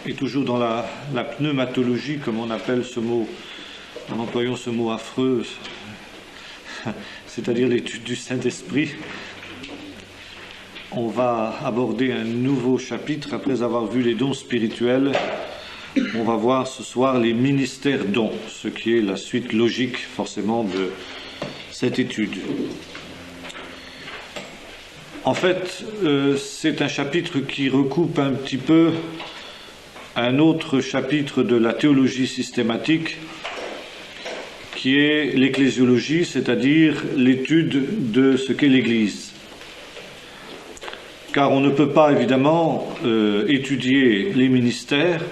et toujours dans la pneumatologie, comme on appelle ce mot, en employant ce mot affreux, c'est-à-dire l'étude du Saint-Esprit, on va aborder un nouveau chapitre après avoir vu les dons spirituels. On va voir ce soir les ministères dons, ce qui est la suite logique forcément de cette étude. En fait, c'est un chapitre qui recoupe un petit peu un autre chapitre de la théologie systématique, qui est l'ecclésiologie, c'est-à-dire l'étude de ce qu'est l'Église. Car on ne peut pas évidemment étudier les ministères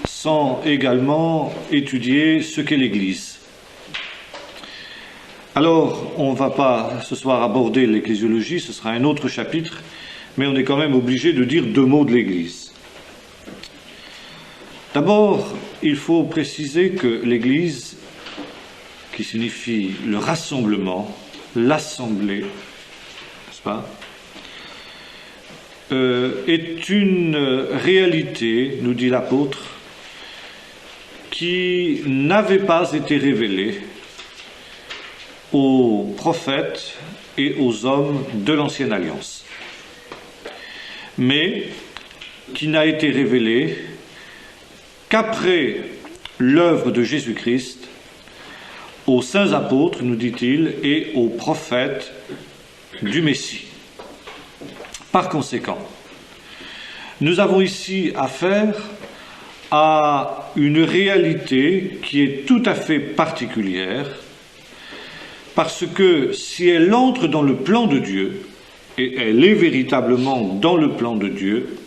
sans également étudier ce qu'est l'Église. Alors, on ne va pas ce soir aborder l'ecclésiologie, ce sera un autre chapitre, mais on est quand même obligé de dire deux mots de l'Église. D'abord, il faut préciser que l'Église, qui signifie le rassemblement, l'assemblée, n'est-ce pas, est une réalité, nous dit l'apôtre, qui n'avait pas été révélée aux prophètes et aux hommes de l'Ancienne Alliance, mais qui n'a été révélée qu'après l'œuvre de Jésus-Christ, aux saints apôtres, nous dit-il, et aux prophètes du Messie. Par conséquent, nous avons ici affaire à une réalité qui est tout à fait particulière, parce que si elle entre dans le plan de Dieu, et elle est véritablement dans le plan de Dieu,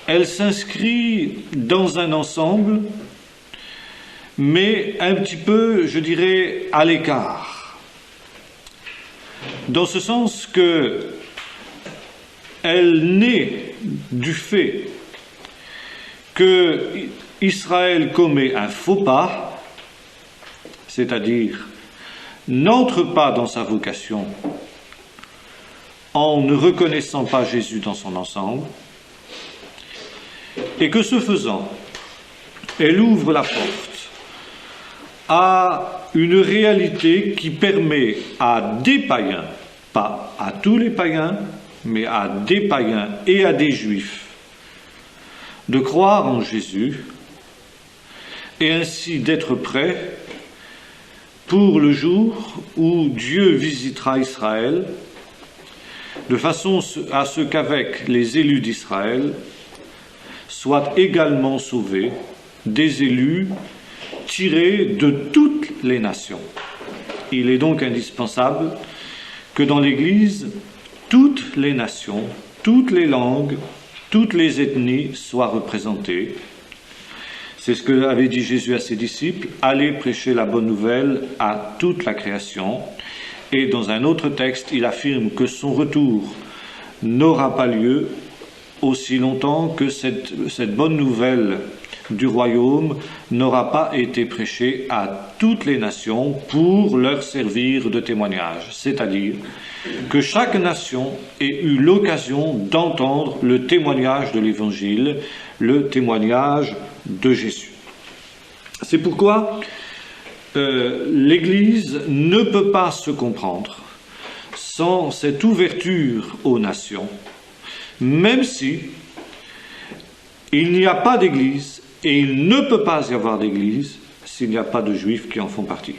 elle s'inscrit dans un ensemble, mais un petit peu, je dirais, à l'écart. Dans ce sens que elle naît du fait que Israël commet un faux pas, c'est-à-dire n'entre pas dans sa vocation en ne reconnaissant pas Jésus dans son ensemble, et que ce faisant, elle ouvre la porte à une réalité qui permet à des païens, pas à tous les païens, mais à des païens et à des juifs, de croire en Jésus et ainsi d'être prêts pour le jour où Dieu visitera Israël, de façon à ce qu'avec les élus d'Israël soient également sauvés des élus tirés de toutes les nations. Il est donc indispensable que dans l'Église, toutes les nations, toutes les langues, toutes les ethnies soient représentées. C'est ce que avait dit Jésus à ses disciples, « Allez prêcher la bonne nouvelle à toute la création ». Et dans un autre texte, il affirme que son retour n'aura pas lieu aussi longtemps que cette bonne nouvelle du royaume n'aura pas été prêchée à toutes les nations pour leur servir de témoignage. C'est-à-dire que chaque nation ait eu l'occasion d'entendre le témoignage de l'Évangile, le témoignage de Jésus. C'est pourquoi l'Église ne peut pas se comprendre sans cette ouverture aux nations, même si il n'y a pas d'Église et il ne peut pas y avoir d'Église s'il n'y a pas de Juifs qui en font partie.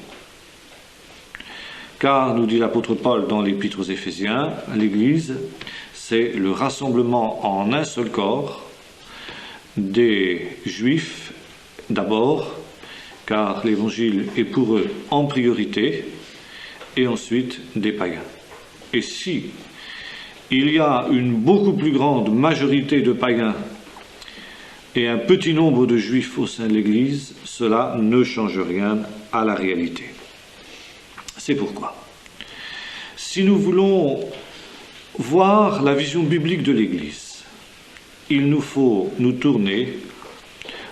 Car, nous dit l'apôtre Paul dans l'Épître aux Éphésiens, l'Église, c'est le rassemblement en un seul corps des Juifs d'abord, car l'Évangile est pour eux en priorité, et ensuite des païens. Et si il y a une beaucoup plus grande majorité de païens et un petit nombre de Juifs au sein de l'Église, cela ne change rien à la réalité. C'est pourquoi, si nous voulons voir la vision biblique de l'Église, il nous faut nous tourner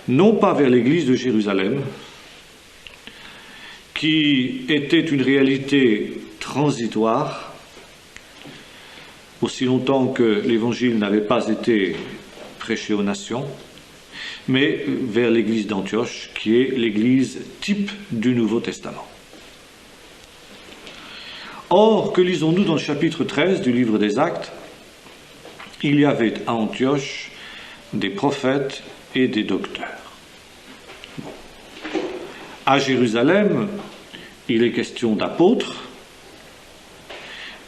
non pas vers l'Église de Jérusalem, qui était une réalité transitoire, aussi longtemps que l'Évangile n'avait pas été prêcher aux nations, mais vers l'église d'Antioche, qui est l'église type du Nouveau Testament. Or, que lisons-nous dans le chapitre 13 du livre des Actes? Il y avait à Antioche des prophètes et des docteurs. À Jérusalem, il est question d'apôtres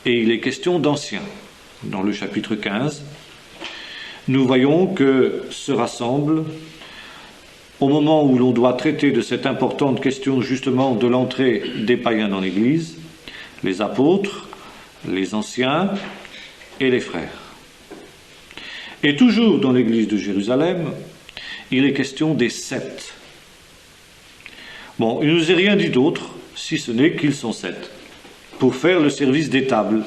et il est question d'anciens. Dans le chapitre 15, nous voyons que se rassemblent, au moment où l'on doit traiter de cette importante question justement de l'entrée des païens dans l'Église, les apôtres, les anciens et les frères. Et toujours dans l'Église de Jérusalem, il est question des 7. Bon, il ne nous est rien dit d'autre, si ce n'est qu'ils sont 7, pour faire le service des tables.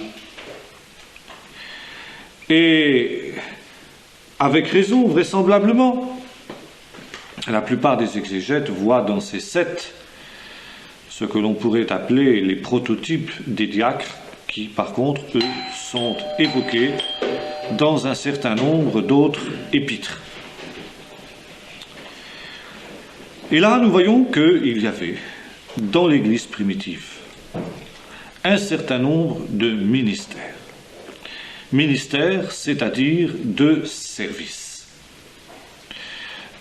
Et avec raison, vraisemblablement, la plupart des exégètes voient dans ces 7 ce que l'on pourrait appeler les prototypes des diacres, qui par contre, eux, sont évoqués dans un certain nombre d'autres épîtres. Et là, nous voyons qu'il y avait, dans l'Église primitive, un certain nombre de ministères. Ministères, c'est-à-dire de service.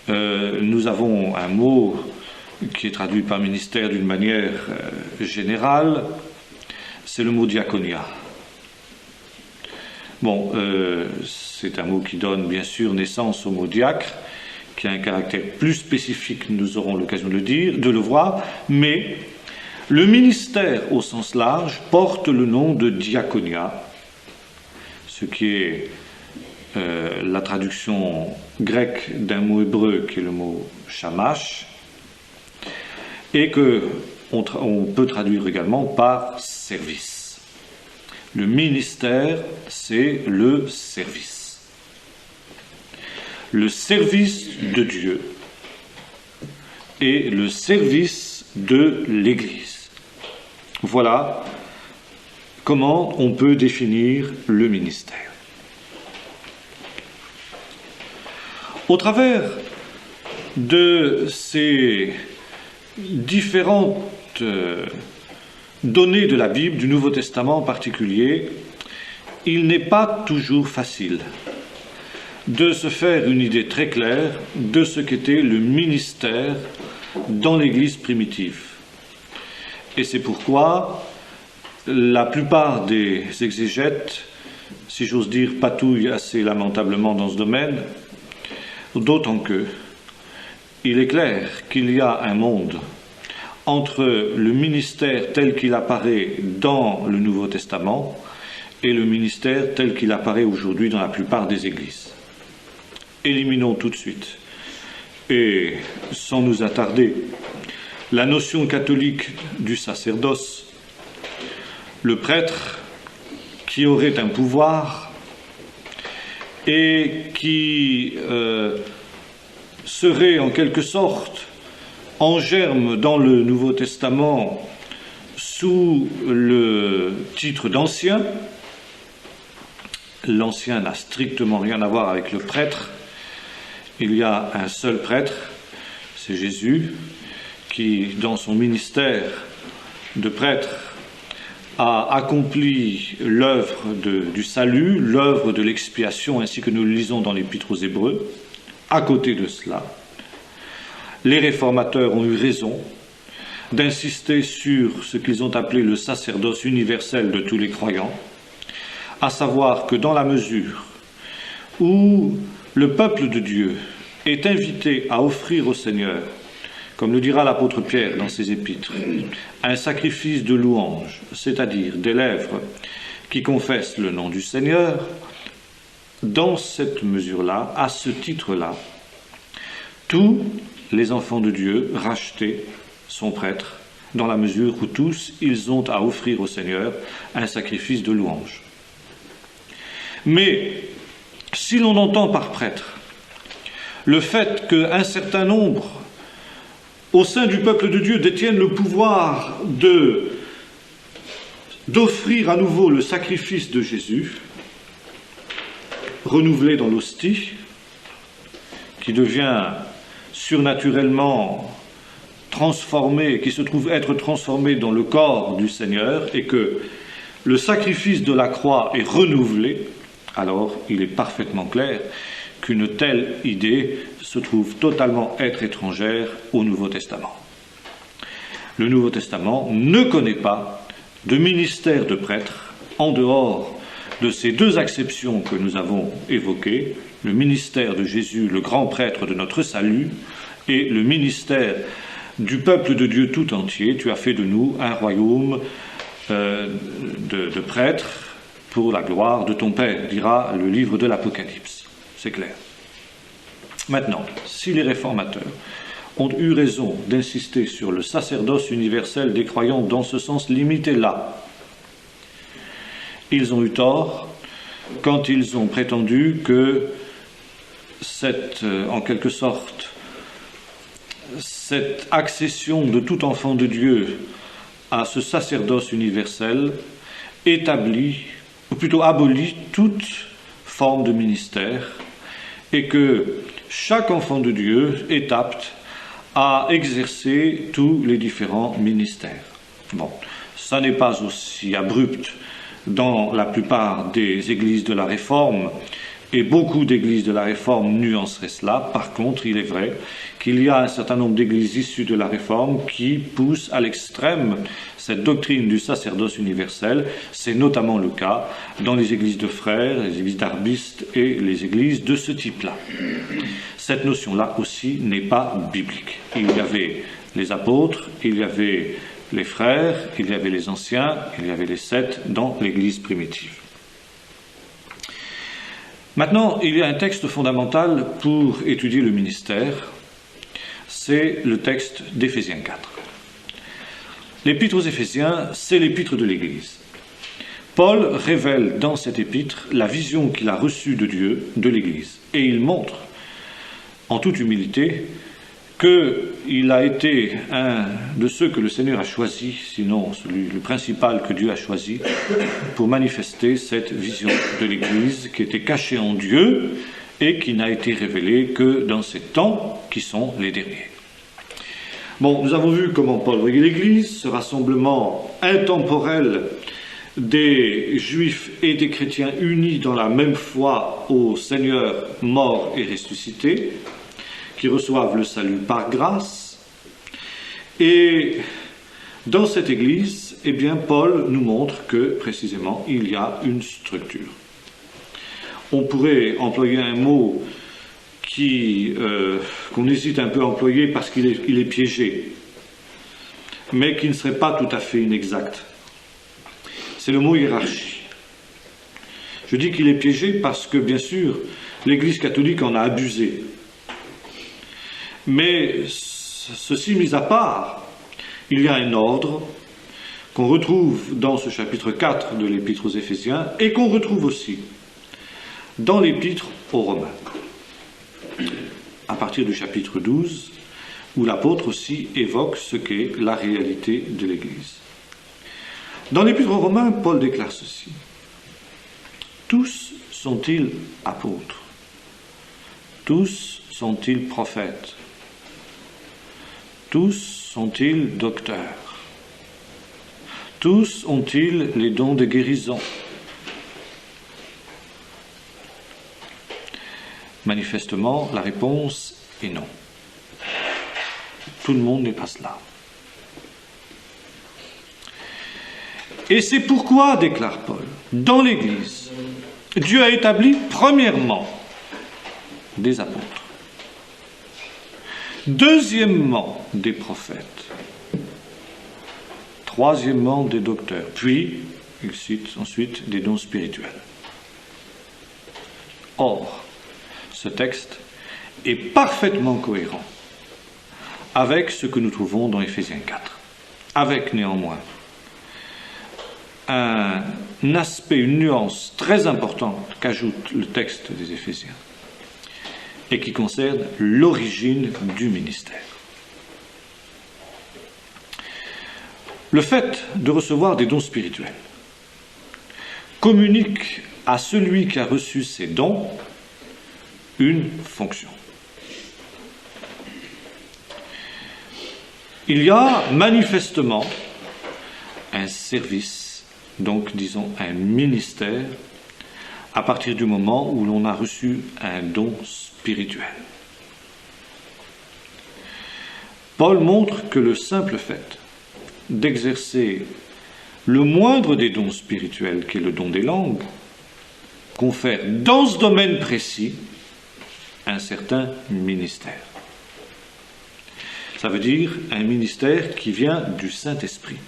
Nous avons un mot qui est traduit par ministère d'une manière générale, c'est le mot diaconia. Bon, c'est un mot qui donne bien sûr naissance au mot diacre, qui a un caractère plus spécifique, nous aurons l'occasion de le voir, mais le ministère au sens large porte le nom de diaconia, ce qui est la traduction grecque d'un mot hébreu qui est le mot shamash, et qu'on peut traduire également par service. Le ministère, c'est le service. Le service de Dieu et le service de l'Église. Voilà comment on peut définir le ministère. Au travers de ces différentes données de la Bible, du Nouveau Testament en particulier, il n'est pas toujours facile de se faire une idée très claire de ce qu'était le ministère dans l'Église primitive. Et c'est pourquoi la plupart des exégètes, si j'ose dire, patouillent assez lamentablement dans ce domaine, d'autant que il est clair qu'il y a un monde entre le ministère tel qu'il apparaît dans le Nouveau Testament et le ministère tel qu'il apparaît aujourd'hui dans la plupart des églises. Éliminons tout de suite, et sans nous attarder, la notion catholique du sacerdoce, le prêtre qui aurait un pouvoir et qui serait en quelque sorte en germe dans le Nouveau Testament sous le titre d'ancien. L'ancien n'a strictement rien à voir avec le prêtre. Il y a un seul prêtre, c'est Jésus, qui, dans son ministère de prêtre, a accompli l'œuvre du salut, l'œuvre de l'expiation, ainsi que nous le lisons dans l'Épître aux Hébreux. À côté de cela, les réformateurs ont eu raison d'insister sur ce qu'ils ont appelé le sacerdoce universel de tous les croyants, à savoir que dans la mesure où le peuple de Dieu est invité à offrir au Seigneur, comme le dira l'apôtre Pierre dans ses épîtres, un sacrifice de louange, c'est-à-dire des lèvres qui confessent le nom du Seigneur, dans cette mesure-là, à ce titre-là, tous les enfants de Dieu rachetés sont prêtres, dans la mesure où tous, ils ont à offrir au Seigneur un sacrifice de louange. Mais, si l'on entend par prêtre le fait qu'un certain nombre, au sein du peuple de Dieu, détiennent le pouvoir d'offrir à nouveau le sacrifice de Jésus, renouvelé dans l'hostie, qui devient surnaturellement transformé, qui se trouve être transformé dans le corps du Seigneur, et que le sacrifice de la croix est renouvelé, alors il est parfaitement clair qu'une telle idée se trouve totalement être étrangère au Nouveau Testament. Le Nouveau Testament ne connaît pas de ministère de prêtre en dehors de ces deux acceptions que nous avons évoquées, le ministère de Jésus, le grand prêtre de notre salut, et le ministère du peuple de Dieu tout entier. Tu as fait de nous un royaume de prêtres pour la gloire de ton Père, dira le livre de l'Apocalypse. C'est clair. Maintenant, si les réformateurs ont eu raison d'insister sur le sacerdoce universel des croyants dans ce sens limité-là, ils ont eu tort quand ils ont prétendu que en quelque sorte, cette accession de tout enfant de Dieu à ce sacerdoce universel établit, ou plutôt abolit, toute forme de ministère, et que chaque enfant de Dieu est apte à exercer tous les différents ministères. Bon, ça n'est pas aussi abrupt dans la plupart des églises de la Réforme, et beaucoup d'églises de la Réforme nuanceraient cela. Par contre, il est vrai qu'il y a un certain nombre d'églises issues de la Réforme qui poussent à l'extrême cette doctrine du sacerdoce universel. C'est notamment le cas dans les églises de frères, les églises d'arbistes et les églises de ce type-là. Cette notion-là aussi n'est pas biblique. Il y avait les apôtres, il y avait les frères, il y avait les anciens, il y avait les 7 dans l'Église primitive. Maintenant, il y a un texte fondamental pour étudier le ministère, c'est le texte d'Éphésiens 4. L'épître aux Éphésiens, c'est l'épître de l'Église. Paul révèle dans cette épître la vision qu'il a reçue de Dieu, de l'Église, et il montre, en toute humilité, qu'il a été un de ceux que le Seigneur a choisi, sinon le principal que Dieu a choisi, pour manifester cette vision de l'Église qui était cachée en Dieu et qui n'a été révélée que dans ces temps qui sont les derniers. Bon, nous avons vu comment Paul voyait l'Église, ce rassemblement intemporel des Juifs et des chrétiens unis dans la même foi au Seigneur mort et ressuscité, qui reçoivent le salut par grâce. Et dans cette Église, eh bien, Paul nous montre que, précisément, il y a une structure. On pourrait employer un mot qu'on hésite un peu à employer parce qu'il est piégé, mais qui ne serait pas tout à fait inexact. C'est le mot hiérarchie. Je dis qu'il est piégé parce que, bien sûr, l'Église catholique en a abusé. Mais ceci mis à part, il y a un ordre qu'on retrouve dans ce chapitre 4 de l'Épître aux Éphésiens et qu'on retrouve aussi dans l'Épître aux Romains, à partir du chapitre 12, où l'apôtre aussi évoque ce qu'est la réalité de l'Église. Dans l'Épître aux Romains, Paul déclare ceci: tous sont-ils apôtres? Tous sont-ils prophètes? Tous sont-ils docteurs? Tous ont-ils les dons de guérison? Manifestement, la réponse est non. Tout le monde n'est pas cela. Et c'est pourquoi, déclare Paul, dans l'Église, Dieu a établi premièrement des apôtres, deuxièmement des prophètes, troisièmement des docteurs, puis, il cite ensuite, des dons spirituels. Or, ce texte est parfaitement cohérent avec ce que nous trouvons dans Éphésiens 4, avec néanmoins un aspect, une nuance très importante qu'ajoute le texte des Éphésiens et qui concerne l'origine du ministère. Le fait de recevoir des dons spirituels communique à celui qui a reçu ces dons une fonction. Il y a manifestement un service, donc disons un ministère, à partir du moment où l'on a reçu un don spirituel. Paul montre que le simple fait d'exercer le moindre des dons spirituels, qui est le don des langues, confère dans ce domaine précis un certain ministère. Ça veut dire un ministère qui vient du Saint-Esprit.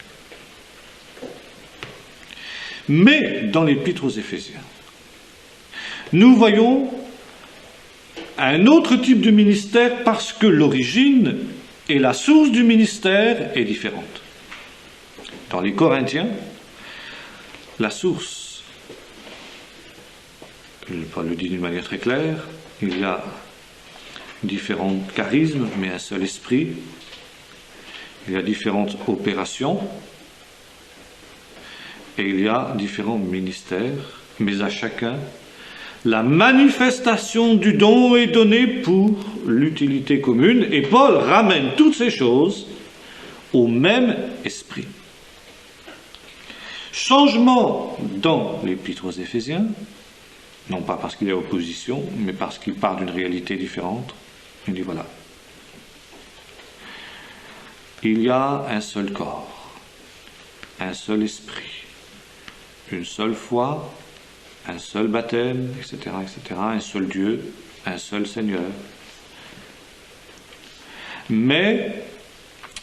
Mais dans l'Épître aux Éphésiens, nous voyons un autre type de ministère parce que l'origine et la source du ministère est différente. Dans les Corinthiens, la source, Paul le dit d'une manière très claire, il y a différents charismes, mais un seul esprit. Il y a différentes opérations et il y a différents ministères, mais à chacun, la manifestation du don est donnée pour l'utilité commune, et Paul ramène toutes ces choses au même esprit. Changement dans l'Épître aux Éphésiens, non pas parce qu'il y a opposition, mais parce qu'il part d'une réalité différente. Il dit voilà, il y a un seul corps, un seul esprit, une seule foi, un seul baptême, etc., un seul Dieu, un seul Seigneur. Mais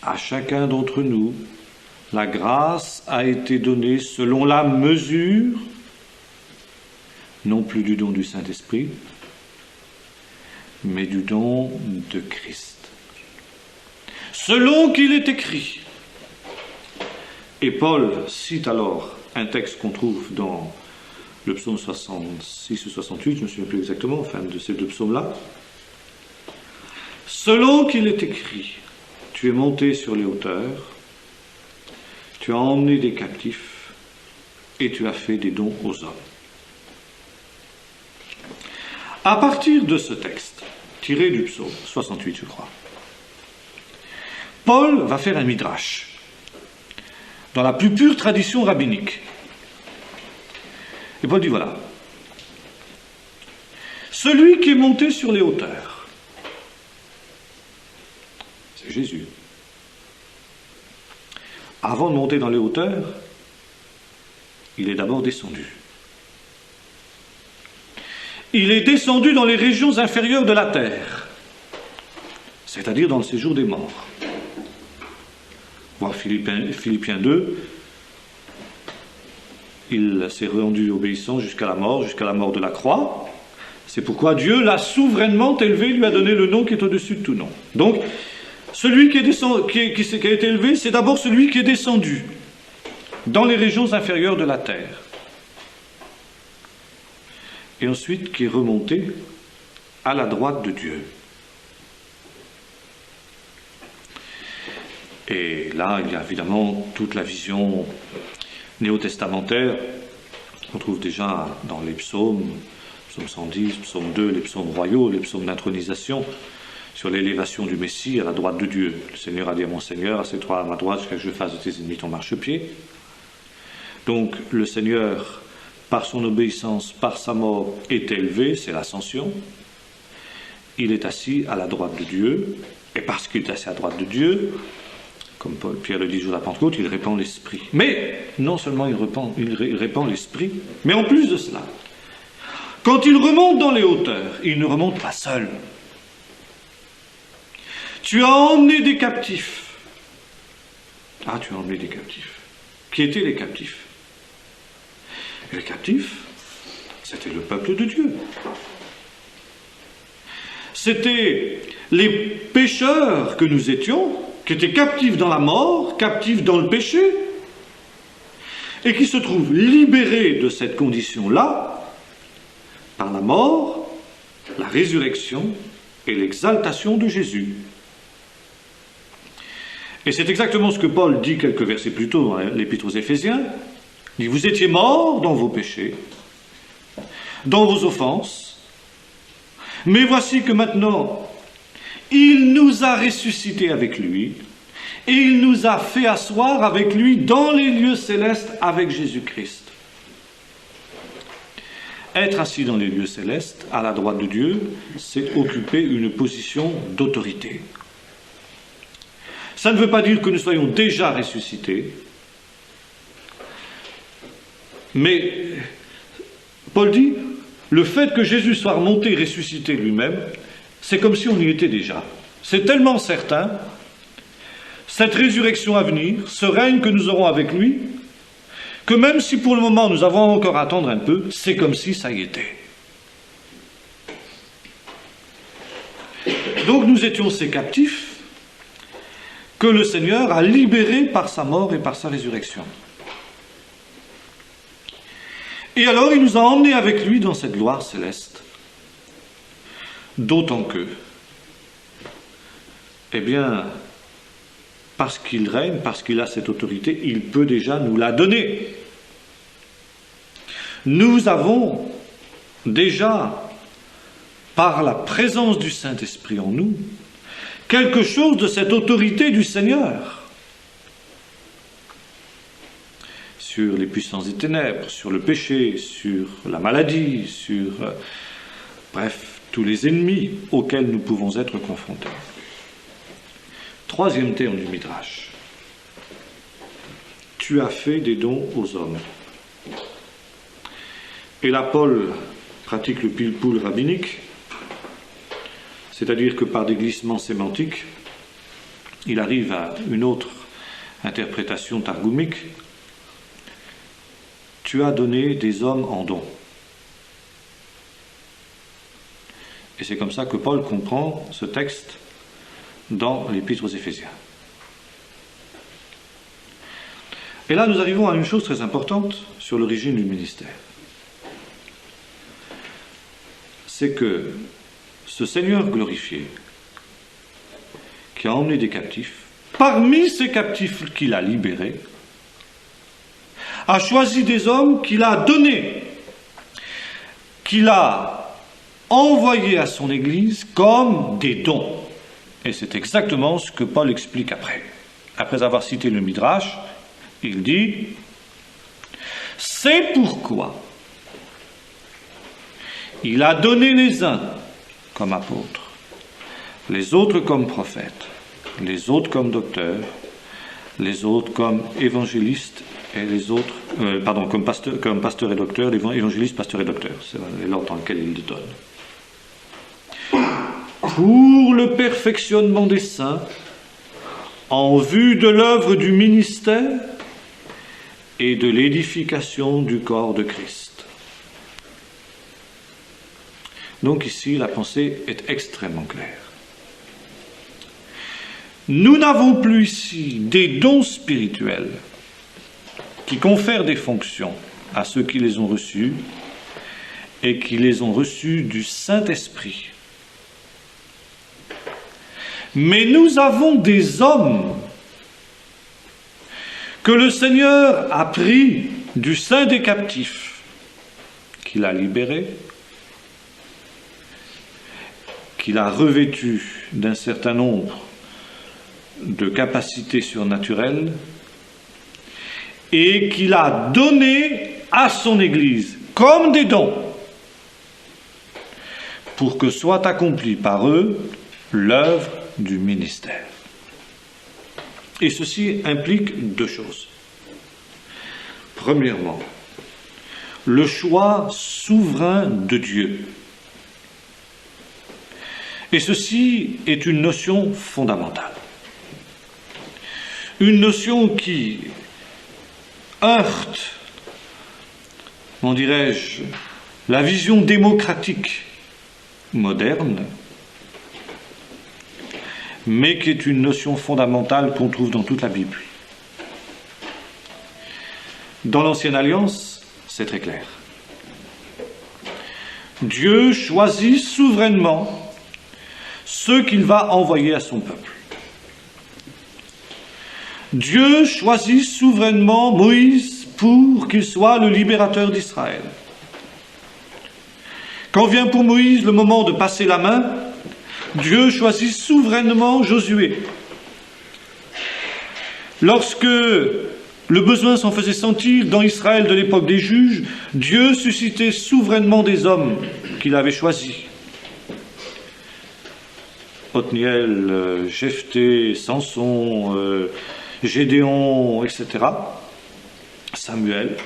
à chacun d'entre nous, la grâce a été donnée selon la mesure, non plus du don du Saint-Esprit, mais du don de Christ. Selon qu'il est écrit. Et Paul cite alors un texte qu'on trouve dans le psaume 66 ou 68, je ne me souviens plus exactement, enfin de ces deux psaumes-là. Selon qu'il est écrit, tu es monté sur les hauteurs, tu as emmené des captifs et tu as fait des dons aux hommes. À partir de ce texte, tiré du psaume 68, je crois, Paul va faire un midrash, dans la plus pure tradition rabbinique. Et Paul dit voilà, celui qui est monté sur les hauteurs, c'est Jésus. Avant de monter dans les hauteurs, il est d'abord descendu. Il est descendu dans les régions inférieures de la terre, c'est-à-dire dans le séjour des morts. Voir Philippiens 2, il s'est rendu obéissant jusqu'à la mort de la croix. C'est pourquoi Dieu l'a souverainement élevé, lui a donné le nom qui est au-dessus de tout nom. Donc, celui qui a été élevé, c'est d'abord celui qui est descendu dans les régions inférieures de la terre. Et ensuite qui est remonté à la droite de Dieu. Et là, il y a évidemment toute la vision néo-testamentaire qu'on trouve déjà dans les psaumes, psaume 110, psaume 2, les psaumes royaux, les psaumes d'intronisation, sur l'élévation du Messie à la droite de Dieu. Le Seigneur a dit à mon Seigneur, assieds-toi à ma droite jusqu'à ce que je fasse de tes ennemis ton marchepied. Donc le Seigneur, par son obéissance, par sa mort, est élevé, c'est l'ascension. Il est assis à la droite de Dieu, et parce qu'il est assis à la droite de Dieu, comme Pierre le dit le jour de la Pentecôte, il répand l'Esprit. Mais non seulement il répand l'Esprit, mais en plus de cela, quand il remonte dans les hauteurs, il ne remonte pas seul. Tu as emmené des captifs. Ah, tu as emmené des captifs. Qui étaient les captifs? Et les captifs, c'était le peuple de Dieu. C'était les pécheurs que nous étions, qui étaient captifs dans la mort, captifs dans le péché, et qui se trouvent libérés de cette condition-là par la mort, la résurrection et l'exaltation de Jésus. Et c'est exactement ce que Paul dit quelques versets plus tôt dans l'Épître aux Éphésiens. Il dit, vous étiez morts dans vos péchés, dans vos offenses, mais voici que maintenant, il nous a ressuscités avec lui, Et il nous a fait asseoir avec lui dans les lieux célestes avec Jésus-Christ. Être assis dans les lieux célestes, à la droite de Dieu, c'est occuper une position d'autorité. Ça ne veut pas dire que nous soyons déjà ressuscités, mais Paul dit, le fait que Jésus soit remonté, ressuscité lui-même, c'est comme si on y était déjà. C'est tellement certain, cette résurrection à venir, ce règne que nous aurons avec lui, que même si pour le moment nous avons encore à attendre un peu, c'est comme si ça y était. Donc nous étions ces captifs que le Seigneur a libérés par sa mort et par sa résurrection. Et alors il nous a emmenés avec lui dans cette gloire céleste. D'autant que, eh bien, parce qu'il règne, parce qu'il a cette autorité, il peut déjà nous la donner. Nous avons déjà, par la présence du Saint-Esprit en nous, quelque chose de cette autorité du Seigneur. Sur les puissances des ténèbres, sur le péché, sur la maladie, sur, bref, tous les ennemis auxquels nous pouvons être confrontés. Troisième terme du Midrash. Tu as fait des dons aux hommes. Et là, Paul pratique le pilpoul rabbinique, c'est-à-dire que par des glissements sémantiques, il arrive à une autre interprétation targoumique. Tu as donné des hommes en don. Et c'est comme ça que Paul comprend ce texte dans l'Épître aux Éphésiens. Et là, nous arrivons à une chose très importante sur l'origine du ministère. C'est que ce Seigneur glorifié, qui a emmené des captifs, parmi ces captifs qu'il a libérés, a choisi des hommes qu'il a donnés, qu'il a envoyés à son Église comme des dons. Et c'est exactement ce que Paul explique après. Après avoir cité le Midrash, il dit « C'est pourquoi il a donné les uns comme apôtres, les autres comme prophètes, les autres comme docteurs, les autres comme évangélistes, et les autres, comme pasteurs et docteurs, évangélistes, pasteurs et docteurs. C'est l'ordre dans lequel il le donne. Pour le perfectionnement des saints, en vue de l'œuvre du ministère et de l'édification du corps de Christ. Donc ici, la pensée est extrêmement claire. Nous n'avons plus ici des dons spirituels qui confèrent des fonctions à ceux qui les ont reçus et qui les ont reçus du Saint-Esprit. Mais nous avons des hommes que le Seigneur a pris du sein des captifs, qu'il a libérés, qu'il a revêtus d'un certain nombre de capacités surnaturelles et qu'il a donné à son Église comme des dons pour que soit accomplie par eux l'œuvre du ministère. Et ceci implique deux choses. Premièrement, le choix souverain de Dieu. Et ceci est une notion fondamentale. Une notion qui heurte, comment dirais-je, la vision démocratique moderne, mais qui est une notion fondamentale qu'on trouve dans toute la Bible. Dans l'Ancienne Alliance, c'est très clair. Dieu choisit souverainement ceux qu'il va envoyer à son peuple. Dieu choisit souverainement Moïse pour qu'il soit le libérateur d'Israël. Quand vient pour Moïse le moment de passer la main, Dieu choisit souverainement Josué. Lorsque le besoin s'en faisait sentir dans Israël de l'époque des juges, Dieu suscitait souverainement des hommes qu'il avait choisis. Othniel, Jephthé, Samson, Gédéon, etc. Samuel.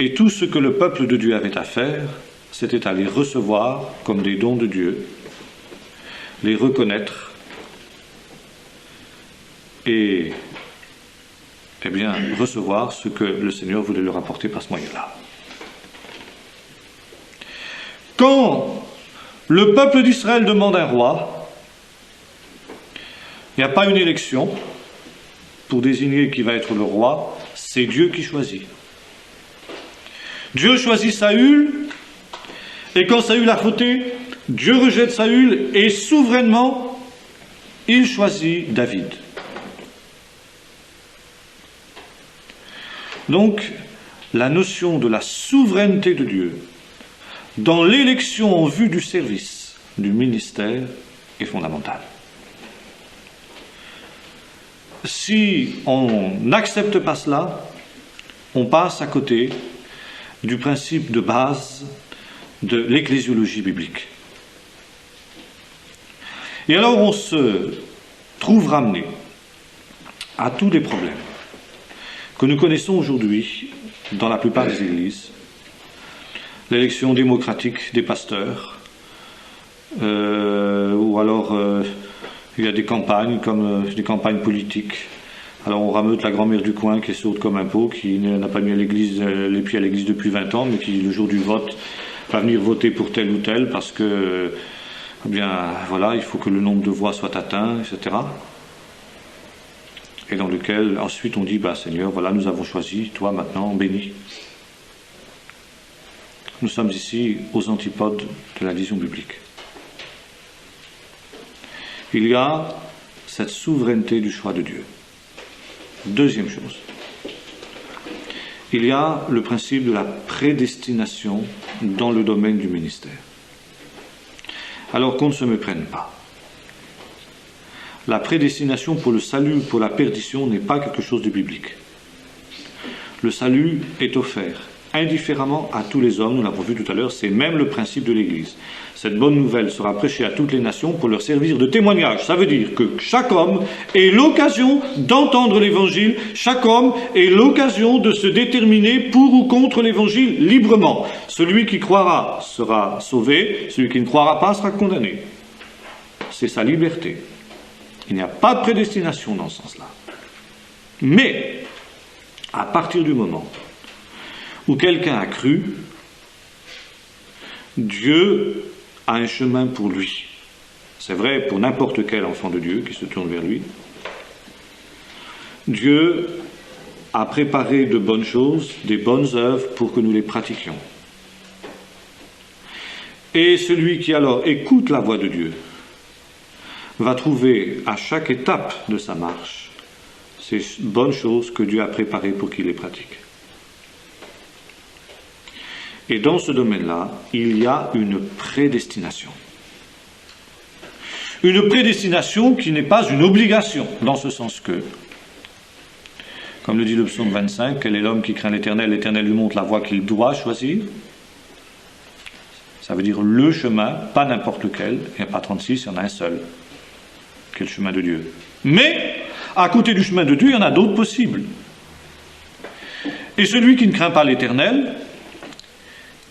Et tout ce que le peuple de Dieu avait à faire, c'était à les recevoir comme des dons de Dieu, les reconnaître et bien, recevoir ce que le Seigneur voulait leur apporter par ce moyen-là. Quand le peuple d'Israël demande un roi, il n'y a pas une élection pour désigner qui va être le roi, c'est Dieu qui choisit. Dieu choisit Saül, et quand Saül a fauté, Dieu rejette Saül, et souverainement, il choisit David. Donc, la notion de la souveraineté de Dieu dans l'élection en vue du service, du ministère, est fondamentale. Si on n'accepte pas cela, on passe à côté du principe de base de l'ecclésiologie biblique. Et alors on se trouve ramené à tous les problèmes que nous connaissons aujourd'hui dans la plupart des églises. L'élection démocratique des pasteurs, ou alors il y a des campagnes comme des campagnes politiques. Alors on rameute la grand-mère du coin qui est sourde comme un pot, qui n'a pas mis les pieds à l'église depuis 20 ans, mais qui le jour du vote va venir voter pour tel ou tel parce que, eh bien voilà, il faut que le nombre de voix soit atteint, etc. Et dans lequel ensuite on dit, bah Seigneur, voilà, nous avons choisi, toi maintenant, bénis. Nous sommes ici aux antipodes de la vision biblique. Il y a cette souveraineté du choix de Dieu. Deuxième chose, il y a le principe de la prédestination dans le domaine du ministère. Alors qu'on ne se méprenne pas. La prédestination pour le salut ou pour la perdition n'est pas quelque chose de biblique. Le salut est offert indifféremment à tous les hommes, nous l'avons vu tout à l'heure, c'est même le principe de l'Église. Cette bonne nouvelle sera prêchée à toutes les nations pour leur servir de témoignage. Ça veut dire que chaque homme ait l'occasion d'entendre l'Évangile, chaque homme ait l'occasion de se déterminer pour ou contre l'Évangile librement. Celui qui croira sera sauvé, celui qui ne croira pas sera condamné. C'est sa liberté. Il n'y a pas de prédestination dans ce sens-là. Mais, à partir du moment où quelqu'un a cru, Dieu a un chemin pour lui. C'est vrai pour n'importe quel enfant de Dieu qui se tourne vers lui. Dieu a préparé de bonnes choses, des bonnes œuvres pour que nous les pratiquions. Et celui qui alors écoute la voix de Dieu va trouver à chaque étape de sa marche ces bonnes choses que Dieu a préparées pour qu'il les pratique. Et dans ce domaine-là, il y a une prédestination. Une prédestination qui n'est pas une obligation, dans ce sens que, comme le dit le psaume 25, quel est l'homme qui craint l'Éternel, l'Éternel lui montre la voie qu'il doit choisir. Ça veut dire le chemin, pas n'importe lequel, il n'y a pas 36, il y en a un seul, qui est le chemin de Dieu. Mais, à côté du chemin de Dieu, il y en a d'autres possibles. Et celui qui ne craint pas l'Éternel,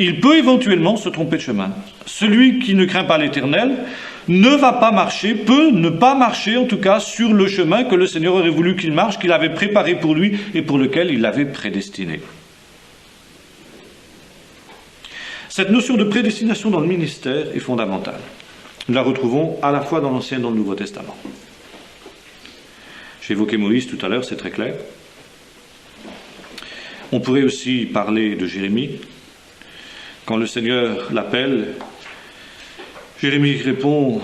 il peut éventuellement se tromper de chemin. Celui qui ne craint pas l'Éternel ne va pas marcher, peut ne pas marcher en tout cas sur le chemin que le Seigneur aurait voulu qu'il marche, qu'il avait préparé pour lui et pour lequel il l'avait prédestiné. Cette notion de prédestination dans le ministère est fondamentale. Nous la retrouvons à la fois dans l'Ancien et dans le Nouveau Testament. J'ai évoqué Moïse tout à l'heure, c'est très clair. On pourrait aussi parler de Jérémie. Quand le Seigneur l'appelle, Jérémie répond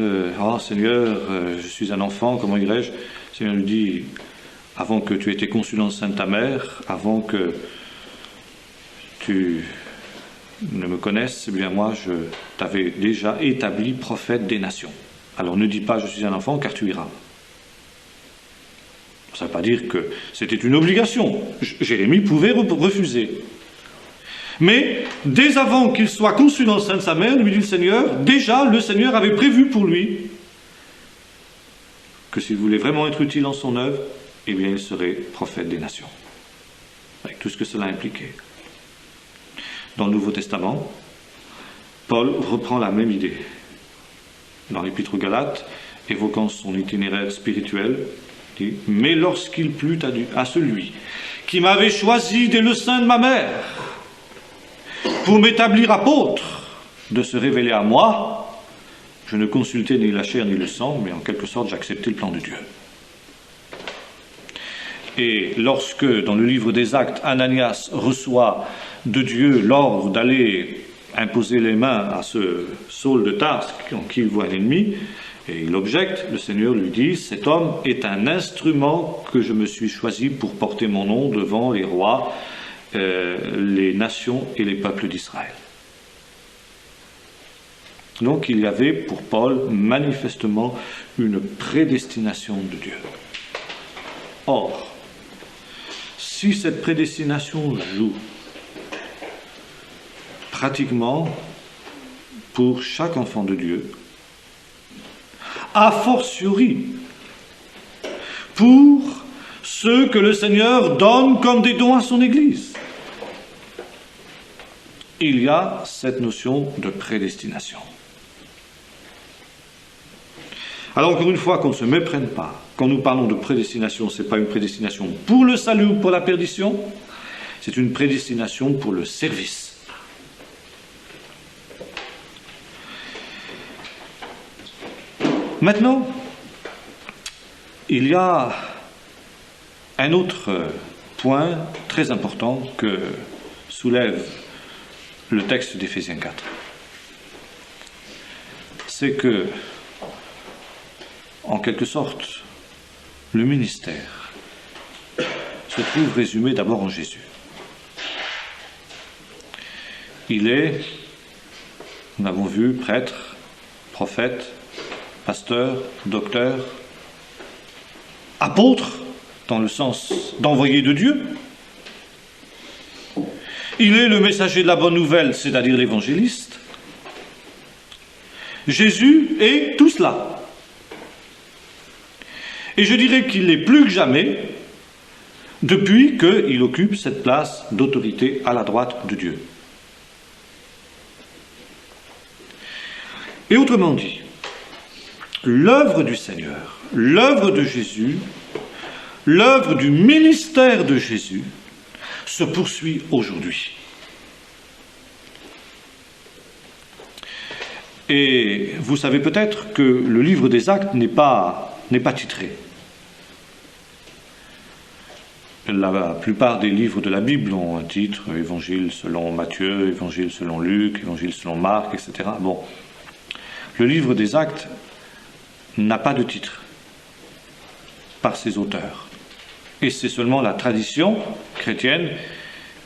« Seigneur, je suis un enfant, comment irai-je » Le Seigneur lui dit « Avant que tu aies été conçu dans le sein de ta mère, avant que tu ne me connaisses, eh bien moi je t'avais déjà établi prophète des nations. Alors ne dis pas je suis un enfant car tu iras. » Ça ne veut pas dire que c'était une obligation. Jérémie pouvait refuser. Mais dès avant qu'il soit conçu dans le sein de sa mère, lui dit le Seigneur, déjà le Seigneur avait prévu pour lui que s'il voulait vraiment être utile en son œuvre, eh bien il serait prophète des nations. Avec tout ce que cela impliquait. Dans le Nouveau Testament, Paul reprend la même idée. Dans l'Épître aux Galates, évoquant son itinéraire spirituel, il dit « Mais lorsqu'il plut à celui qui m'avait choisi dès le sein de ma mère pour m'établir apôtre, de se révéler à moi, je ne consultais ni la chair ni le sang, mais en quelque sorte j'acceptais le plan de Dieu. » Et lorsque, dans le livre des Actes, Ananias reçoit de Dieu l'ordre d'aller imposer les mains à ce Saul de Tarse, en qui il voit un ennemi, et il objecte, le Seigneur lui dit « Cet homme est un instrument que je me suis choisi pour porter mon nom devant les rois, les nations et les peuples d'Israël. » Donc il y avait pour Paul manifestement une prédestination de Dieu. Or, si cette prédestination joue pratiquement pour chaque enfant de Dieu, a fortiori pour ceux que le Seigneur donne comme des dons à son Église, il y a cette notion de prédestination. Alors encore une fois, qu'on ne se méprenne pas. Quand nous parlons de prédestination, ce n'est pas une prédestination pour le salut ou pour la perdition, c'est une prédestination pour le service. Maintenant, il y a un autre point très important que soulève le texte d'Éphésiens 4. C'est que, en quelque sorte, le ministère se trouve résumé d'abord en Jésus. Il est, nous l'avons vu, prêtre, prophète, pasteur, docteur, apôtre, dans le sens d'envoyé de Dieu. Il est le messager de la bonne nouvelle, c'est-à-dire l'évangéliste. Jésus est tout cela. Et je dirais qu'il l'est plus que jamais depuis qu'il occupe cette place d'autorité à la droite de Dieu. Et autrement dit, l'œuvre du Seigneur, l'œuvre de Jésus, l'œuvre du ministère de Jésus se poursuit aujourd'hui. Et vous savez peut-être que le livre des Actes n'est pas titré. La plupart des livres de la Bible ont un titre, Évangile selon Matthieu, Évangile selon Luc, Évangile selon Marc, etc. Bon, le livre des Actes n'a pas de titre par ses auteurs. Et c'est seulement la tradition chrétienne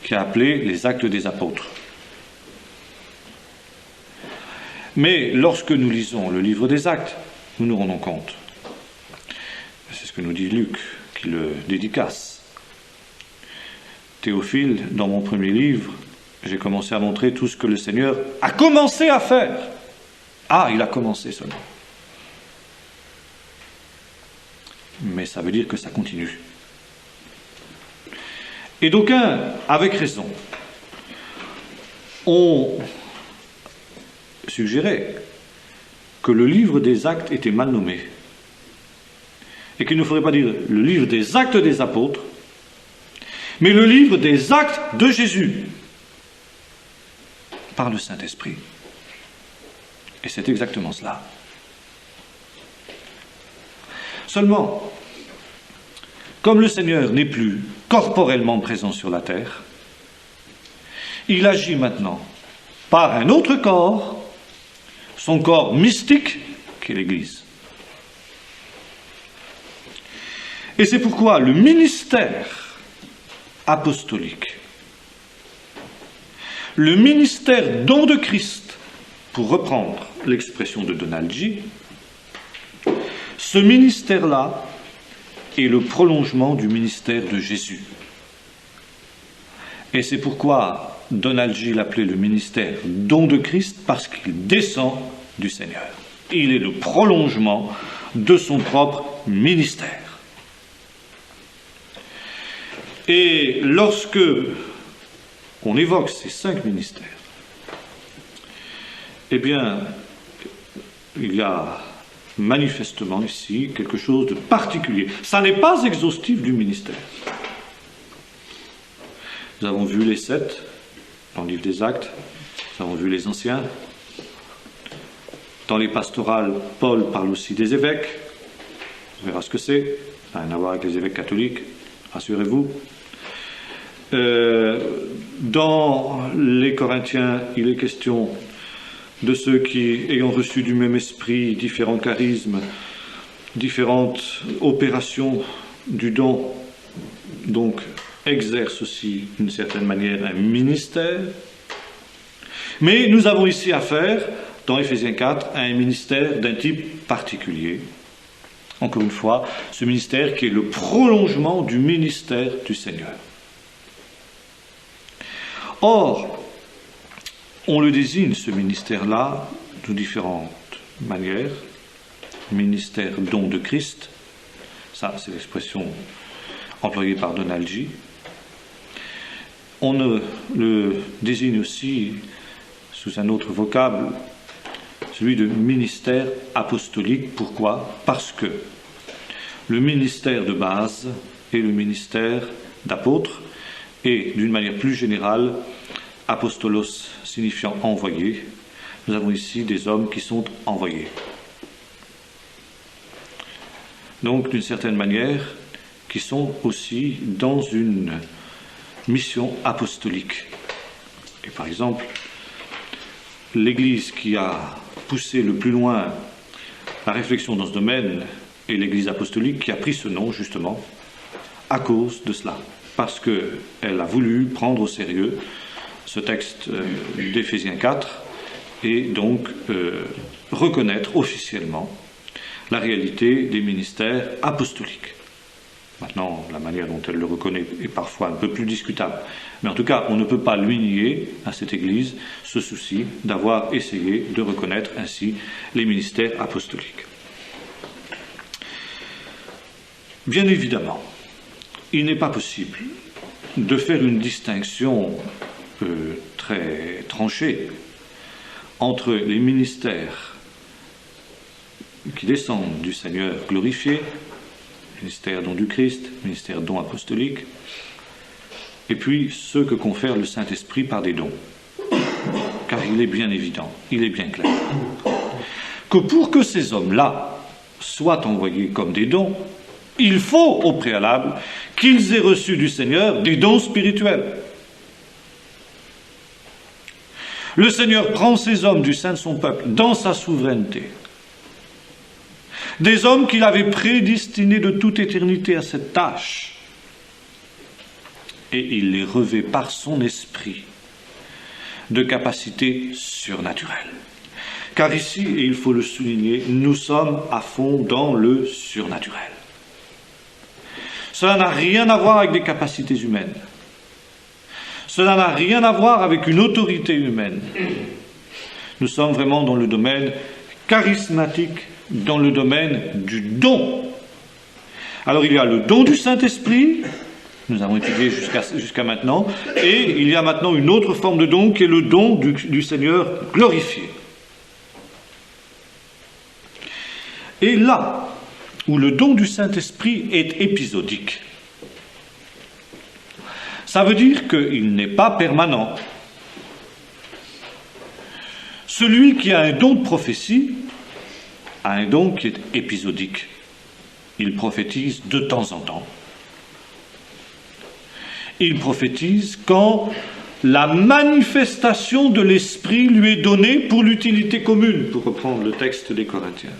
qui a appelé les Actes des Apôtres. Mais lorsque nous lisons le livre des Actes, nous nous rendons compte, c'est ce que nous dit Luc, qui le dédicace. Théophile, dans mon premier livre, j'ai commencé à montrer tout ce que le Seigneur a commencé à faire. Ah, il a commencé seulement. Mais ça veut dire que ça continue. Et d'aucuns, avec raison, ont suggéré que le livre des Actes était mal nommé. Et qu'il ne faudrait pas dire le livre des Actes des Apôtres, mais le livre des Actes de Jésus, par le Saint-Esprit. Et c'est exactement cela. Seulement, comme le Seigneur n'est plus corporellement présent sur la terre, il agit maintenant par un autre corps, son corps mystique, qui est l'Église. Et c'est pourquoi le ministère apostolique, le ministère don de Christ, pour reprendre l'expression de Donald G., ce ministère-là est le prolongement du ministère de Jésus. Et c'est pourquoi Donald G. l'appelait le ministère don de Christ, parce qu'il descend du Seigneur. Il est le prolongement de son propre ministère. Et lorsque on évoque ces 5 ministères, eh bien, il y a manifestement ici quelque chose de particulier. Ça n'est pas exhaustif du ministère. Nous avons vu les 7 dans le livre des Actes, nous avons vu les anciens. Dans les pastorales, Paul parle aussi des évêques. On verra ce que c'est. Ça n'a rien à voir avec les évêques catholiques, rassurez-vous. Dans les Corinthiens, il est question de ceux qui, ayant reçu du même esprit, différents charismes, différentes opérations du don, donc exercent aussi d'une certaine manière un ministère. Mais nous avons ici affaire, dans Éphésiens 4, à un ministère d'un type particulier. Encore une fois, ce ministère qui est le prolongement du ministère du Seigneur. Or, on le désigne, ce ministère-là, de différentes manières. Ministère don de Christ, ça c'est l'expression employée par Donald G. On le désigne aussi sous un autre vocable, celui de ministère apostolique. Pourquoi ? Parce que le ministère de base est le ministère d'apôtre, et d'une manière plus générale, apostolos signifiant envoyé. Nous avons ici des hommes qui sont envoyés. Donc, d'une certaine manière, qui sont aussi dans une mission apostolique. Et par exemple, l'Église qui a poussé le plus loin la réflexion dans ce domaine est l'Église apostolique, qui a pris ce nom justement à cause de cela, parce qu'elle a voulu prendre au sérieux ce texte d'Éphésiens 4 et donc reconnaître officiellement la réalité des ministères apostoliques. Maintenant, la manière dont elle le reconnaît est parfois un peu plus discutable. Mais en tout cas, on ne peut pas lui nier à cette Église ce souci d'avoir essayé de reconnaître ainsi les ministères apostoliques. Bien évidemment, il n'est pas possible de faire une distinction très tranchée entre les ministères qui descendent du Seigneur glorifié, ministère don du Christ, ministère don apostolique, et puis ceux que confère le Saint-Esprit par des dons. Car il est bien évident, il est bien clair, que pour que ces hommes-là soient envoyés comme des dons, il faut au préalable qu'ils aient reçu du Seigneur des dons spirituels. Le Seigneur prend ces hommes du sein de son peuple dans sa souveraineté, des hommes qu'il avait prédestinés de toute éternité à cette tâche, et il les revêt par son esprit de capacités surnaturelles. Car ici, et il faut le souligner, nous sommes à fond dans le surnaturel. Cela n'a rien à voir avec des capacités humaines. Cela n'a rien à voir avec une autorité humaine. Nous sommes vraiment dans le domaine charismatique, dans le domaine du don. Alors il y a le don du Saint-Esprit, nous avons étudié jusqu'à maintenant, et il y a maintenant une autre forme de don qui est le don du Seigneur glorifié. Et là où le don du Saint-Esprit est épisodique, ça veut dire qu'il n'est pas permanent. Celui qui a un don de prophétie a un don qui est épisodique. Il prophétise de temps en temps. Il prophétise quand la manifestation de l'Esprit lui est donnée pour l'utilité commune, pour reprendre le texte des Corinthiens.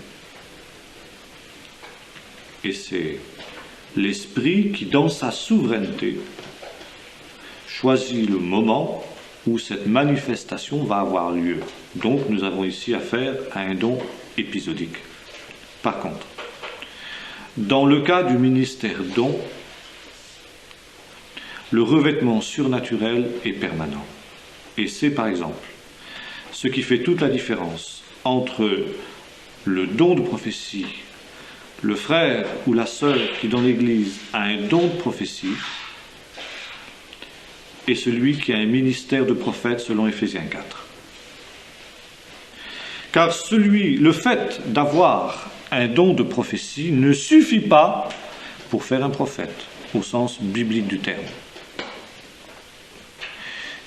Et c'est l'Esprit qui, dans sa souveraineté, choisit le moment où cette manifestation va avoir lieu. Donc nous avons ici affaire à un don épisodique. Par contre, Dans le cas du ministère don, le revêtement surnaturel est permanent. Et c'est par exemple ce qui fait toute la différence entre le don de prophétie, le frère ou la sœur qui dans l'Église a un don de prophétie, et celui qui a un ministère de prophète selon Éphésiens 4. Car le fait d'avoir un don de prophétie ne suffit pas pour faire un prophète, au sens biblique du terme.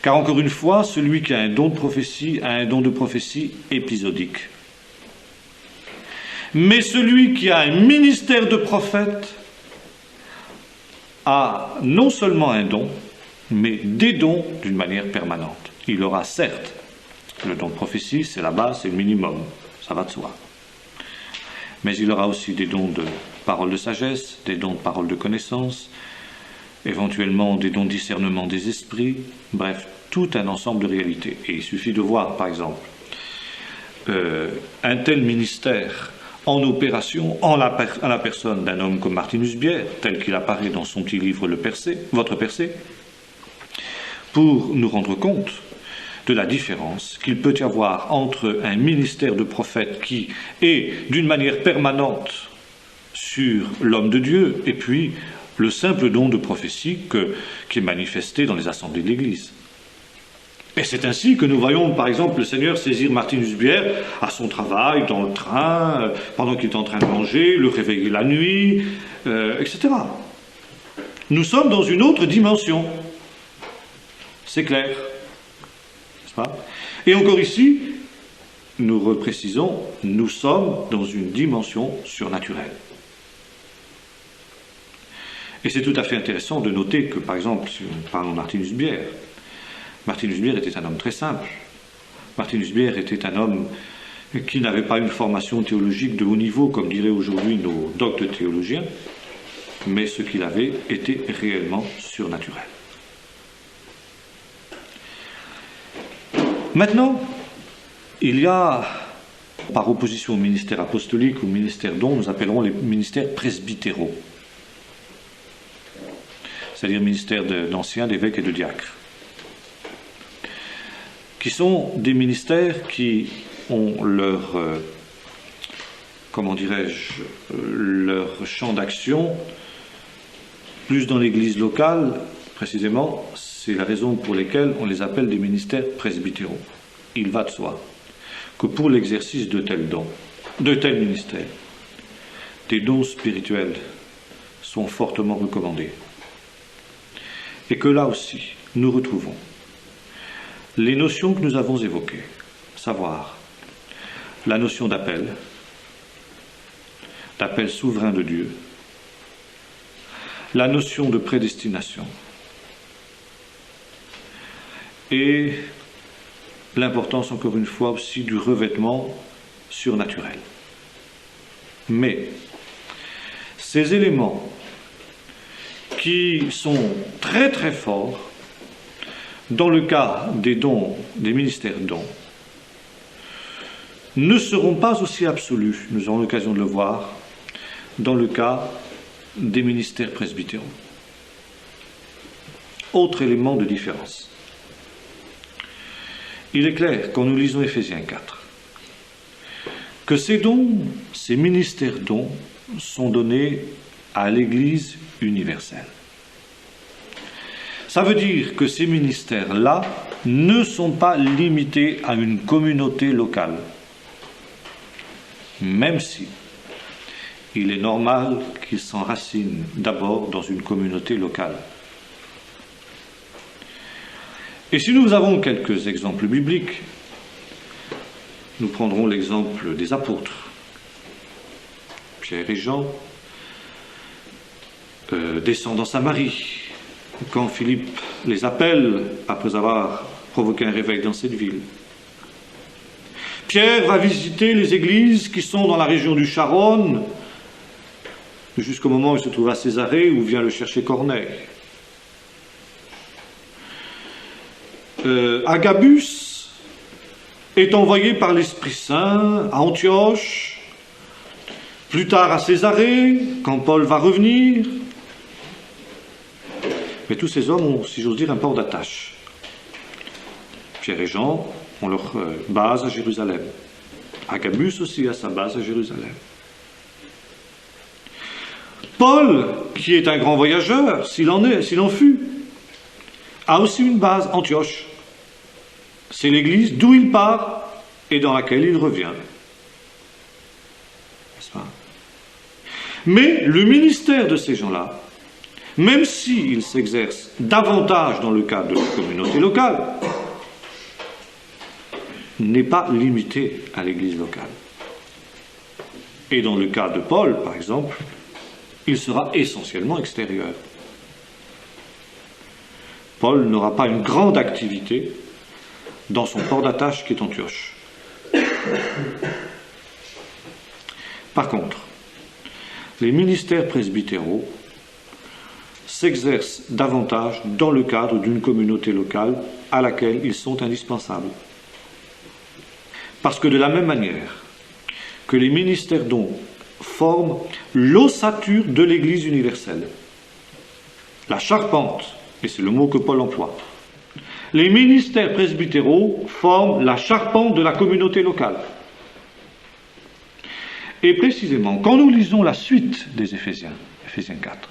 Car encore une fois, celui qui a un don de prophétie a un don de prophétie épisodique. Mais celui qui a un ministère de prophète a non seulement un don, mais des dons d'une manière permanente. Il aura certes, le don de prophétie, c'est la base, c'est le minimum, ça va de soi. Mais il aura aussi des dons de parole de sagesse, des dons de parole de connaissance, éventuellement des dons de discernement des esprits, bref, tout un ensemble de réalités. Et il suffit de voir, par exemple, un tel ministère en opération à la personne d'un homme comme Martinus Bière, tel qu'il apparaît dans son petit livre Votre Percée, pour nous rendre compte de la différence qu'il peut y avoir entre un ministère de prophète qui est d'une manière permanente sur l'homme de Dieu et puis le simple don de prophétie qui est manifesté dans les assemblées de l'Église. Et c'est ainsi que nous voyons par exemple le Seigneur saisir Martinus Bière à son travail, dans le train, pendant qu'il est en train de manger, le réveiller la nuit, etc. Nous sommes dans une autre dimension. C'est clair, n'est-ce pas? Et encore ici, nous reprécisons, nous sommes dans une dimension surnaturelle. Et c'est tout à fait intéressant de noter que, par exemple, si nous parlons de Martinus Bière était un homme très simple. Martinus Bière était un homme qui n'avait pas une formation théologique de haut niveau, comme diraient aujourd'hui nos doctes théologiens, mais ce qu'il avait était réellement surnaturel. Maintenant, il y a, par opposition au ministère apostolique ou au ministère don, nous appellerons les ministères presbytéraux, c'est-à-dire ministère d'anciens, d'évêques et de diacres, qui sont des ministères qui ont leur, leur champ d'action plus dans l'Église locale, précisément. C'est la raison pour laquelle on les appelle des ministères presbytéraux. Il va de soi que pour l'exercice de tels ministères, des dons spirituels sont fortement recommandés. Et que là aussi, nous retrouvons les notions que nous avons évoquées, savoir la notion d'appel souverain de Dieu, la notion de prédestination, et l'importance, encore une fois, aussi du revêtement surnaturel. Mais ces éléments qui sont très très forts dans le cas des dons, des ministères dons, ne seront pas aussi absolus, nous aurons l'occasion de le voir, dans le cas des ministères presbytéraux. Autre élément de différence. Il est clair, quand nous lisons Éphésiens 4, que ces dons, ces ministères dons, sont donnés à l'Église universelle. Ça veut dire que ces ministères-là ne sont pas limités à une communauté locale, même si il est normal qu'ils s'enracinent d'abord dans une communauté locale. Et si nous avons quelques exemples bibliques, nous prendrons l'exemple des apôtres, Pierre et Jean, descendent en Samarie, quand Philippe les appelle après avoir provoqué un réveil dans cette ville. Pierre va visiter les églises qui sont dans la région du Charonne, jusqu'au moment où il se trouve à Césarée, où vient le chercher Corneille. Agabus est envoyé par l'Esprit Saint à Antioche plus tard à Césarée, quand Paul va revenir. Mais tous ces hommes ont, si j'ose dire, un port d'attache. Pierre et Jean ont leur base à Jérusalem. Agabus aussi a sa base à Jérusalem. Paul, qui est un grand voyageur, s'il en fut, a aussi une base, Antioche. C'est l'église d'où il part et dans laquelle il revient. N'est-ce pas? Mais le ministère de ces gens-là, même s'il s'exerce davantage dans le cadre de la communauté locale, n'est pas limité à l'église locale. Et dans le cas de Paul, par exemple, il sera essentiellement extérieur. Paul n'aura pas une grande activité dans son port d'attache qui est Antioche. Par contre, les ministères presbytéraux s'exercent davantage dans le cadre d'une communauté locale à laquelle ils sont indispensables. Parce que de la même manière que les ministères dons forment l'ossature de l'Église universelle, la charpente, et c'est le mot que Paul emploie, les ministères presbytéraux forment la charpente de la communauté locale. Et précisément, quand nous lisons la suite des Éphésiens, Éphésiens 4,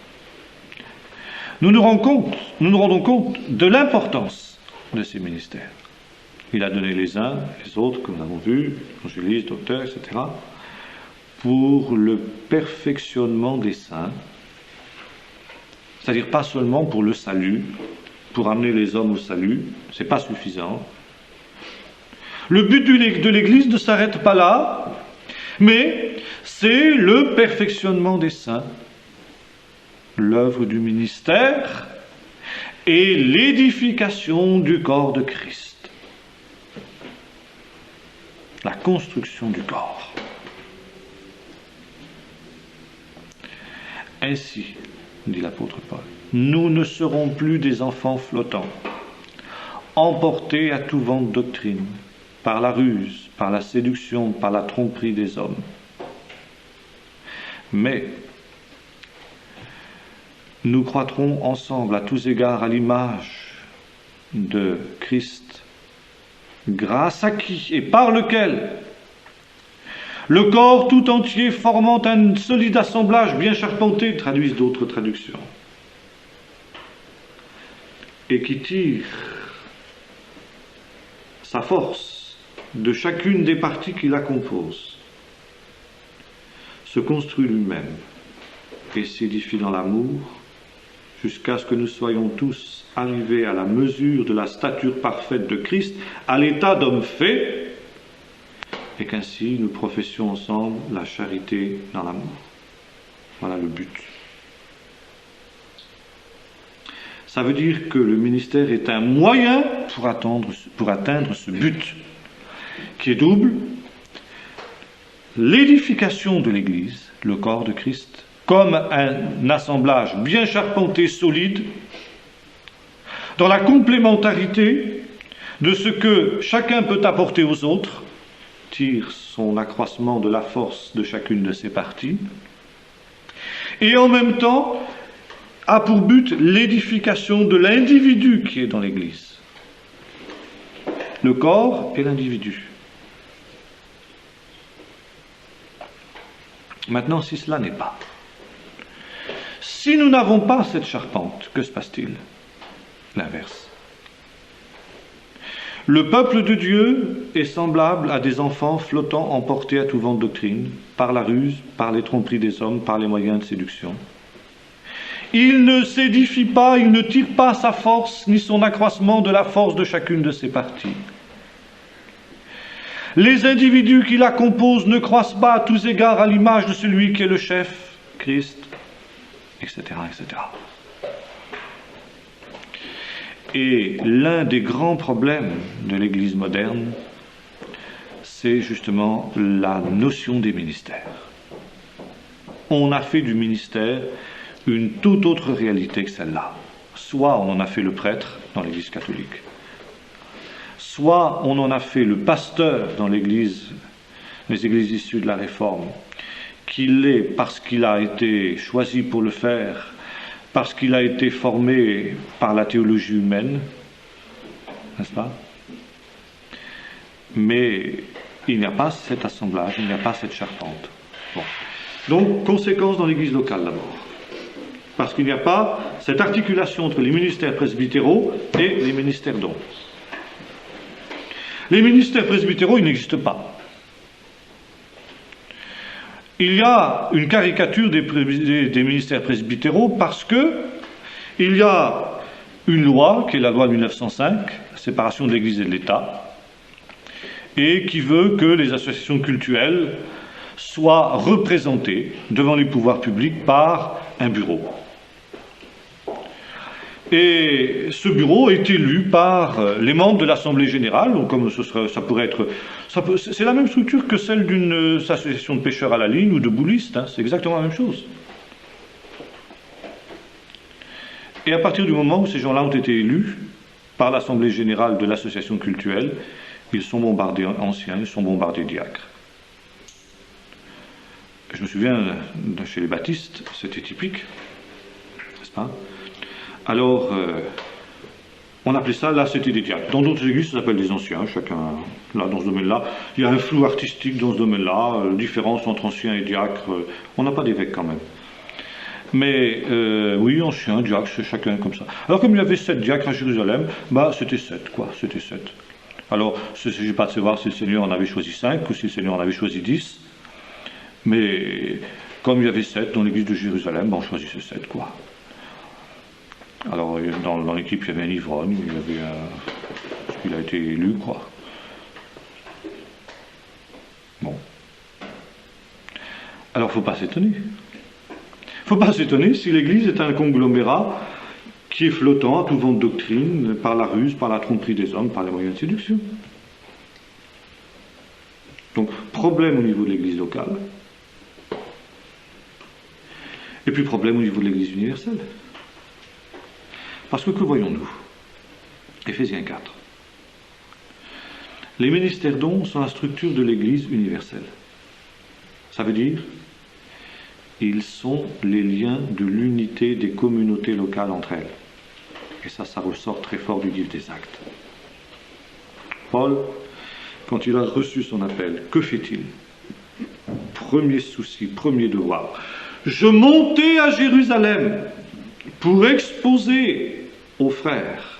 nous nous rendons compte de l'importance de ces ministères. Il a donné les uns, les autres, comme nous l'avons vu, évangélistes, docteurs, etc., pour le perfectionnement des saints, c'est-à-dire pas seulement pour le salut, pour amener les hommes au salut, c'est pas suffisant. Le but de l'Église ne s'arrête pas là, mais c'est le perfectionnement des saints, l'œuvre du ministère et l'édification du corps de Christ. La construction du corps. Ainsi, dit l'apôtre Paul, nous ne serons plus des enfants flottants, emportés à tout vent de doctrine, par la ruse, par la séduction, par la tromperie des hommes. Mais nous croîtrons ensemble à tous égards à l'image de Christ, grâce à qui et par lequel le corps tout entier formant un solide assemblage bien charpenté, traduisent d'autres traductions, et qui tire sa force de chacune des parties qui la composent, se construit lui-même et s'édifie dans l'amour jusqu'à ce que nous soyons tous arrivés à la mesure de la stature parfaite de Christ, à l'état d'homme fait, et qu'ainsi nous professions ensemble la charité dans l'amour. Voilà le but. Ça veut dire que le ministère est un moyen pour atteindre ce but, qui est double: l'édification de l'Église, le corps de Christ, comme un assemblage bien charpenté, solide, dans la complémentarité de ce que chacun peut apporter aux autres, tire son accroissement de la force de chacune de ses parties, et en même temps a pour but l'édification de l'individu qui est dans l'Église. Le corps et l'individu. Maintenant, si cela n'est pas, si nous n'avons pas cette charpente, que se passe-t-il? L'inverse. Le peuple de Dieu est semblable à des enfants flottant emportés à tout vent de doctrine, par la ruse, par les tromperies des hommes, par les moyens de séduction. Il ne s'édifie pas, il ne tire pas sa force, ni son accroissement de la force de chacune de ses parties. Les individus qui la composent ne croissent pas à tous égards à l'image de celui qui est le chef, Christ, etc., etc. Et l'un des grands problèmes de l'Église moderne, c'est justement la notion des ministères. On a fait du ministère une toute autre réalité que celle-là. Soit on en a fait le prêtre dans l'Église catholique, soit on en a fait le pasteur dans les églises issues de la Réforme, qu'il l'est parce qu'il a été choisi pour le faire, parce qu'il a été formé par la théologie humaine, n'est-ce pas? Mais il n'y a pas cet assemblage, il n'y a pas cette charpente. Bon. Donc, conséquence dans l'Église locale d'abord. Parce qu'il n'y a pas cette articulation entre les ministères presbytéraux et les ministères dons. Les ministères presbytéraux, ils n'existent pas. Il y a une caricature des ministères presbytéraux parce que il y a une loi, qui est la loi de 1905, la séparation de l'Église et de l'État, et qui veut que les associations cultuelles soient représentées devant les pouvoirs publics par un bureau. Et ce bureau est élu par les membres de l'Assemblée générale, donc comme ça pourrait être... c'est la même structure que celle d'une association de pêcheurs à la ligne ou de boulistes, hein, c'est exactement la même chose. Et à partir du moment où ces gens-là ont été élus par l'Assemblée générale de l'association cultuelle, ils sont bombardés anciens, ils sont bombardés diacres. Je me souviens, chez les baptistes, c'était typique, n'est-ce pas? Alors, on appelait ça, là, c'était des diacres. Dans d'autres églises, ça s'appelle des anciens, chacun, là, dans ce domaine-là. Il y a un flou artistique dans ce domaine-là, différence entre anciens et diacres. On n'a pas d'évêque quand même. Mais, oui, anciens, diacres, c'est chacun comme ça. Alors, comme il y avait 7 diacres à Jérusalem, bah, c'était 7, quoi, c'était 7. Alors, il ne s'agit pas de savoir si le Seigneur en avait choisi 5 ou si le Seigneur en avait choisi 10. Mais, comme il y avait 7 dans l'église de Jérusalem, bah, on choisissait 7, quoi. Alors, dans l'équipe, il y avait un ivrogne, il y avait parce qu'il a été élu, quoi. Bon. Alors, il ne faut pas s'étonner. Il ne faut pas s'étonner si l'Église est un conglomérat qui est flottant à tout vent de doctrine, par la ruse, par la tromperie des hommes, par les moyens de séduction. Donc, problème au niveau de l'Église locale, et puis problème au niveau de l'Église universelle. Parce que voyons-nous? Éphésiens 4. Les ministères dons sont la structure de l'Église universelle. Ça veut dire, ils sont les liens de l'unité des communautés locales entre elles. Et ça ressort très fort du livre des Actes. Paul, quand il a reçu son appel, que fait-il? Premier souci, premier devoir. Je montais à Jérusalem pour exposer aux frères,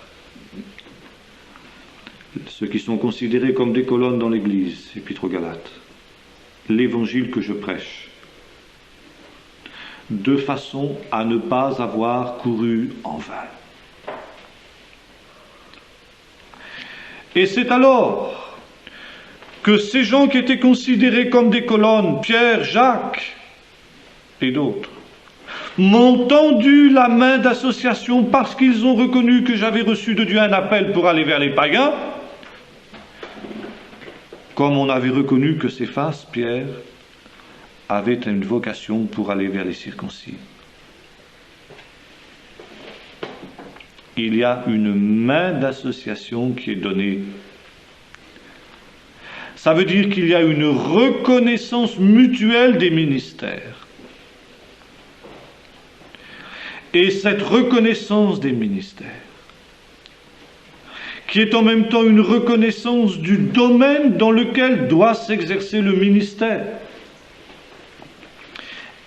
ceux qui sont considérés comme des colonnes dans l'Église, Épître aux Galates, l'évangile que je prêche, de façon à ne pas avoir couru en vain. Et c'est alors que ces gens qui étaient considérés comme des colonnes, Pierre, Jacques et d'autres, m'ont tendu la main d'association parce qu'ils ont reconnu que j'avais reçu de Dieu un appel pour aller vers les païens, comme on avait reconnu que Céphas, Pierre, avait une vocation pour aller vers les circoncis. Il y a une main d'association qui est donnée. Ça veut dire qu'il y a une reconnaissance mutuelle des ministères. Et cette reconnaissance des ministères, qui est en même temps une reconnaissance du domaine dans lequel doit s'exercer le ministère,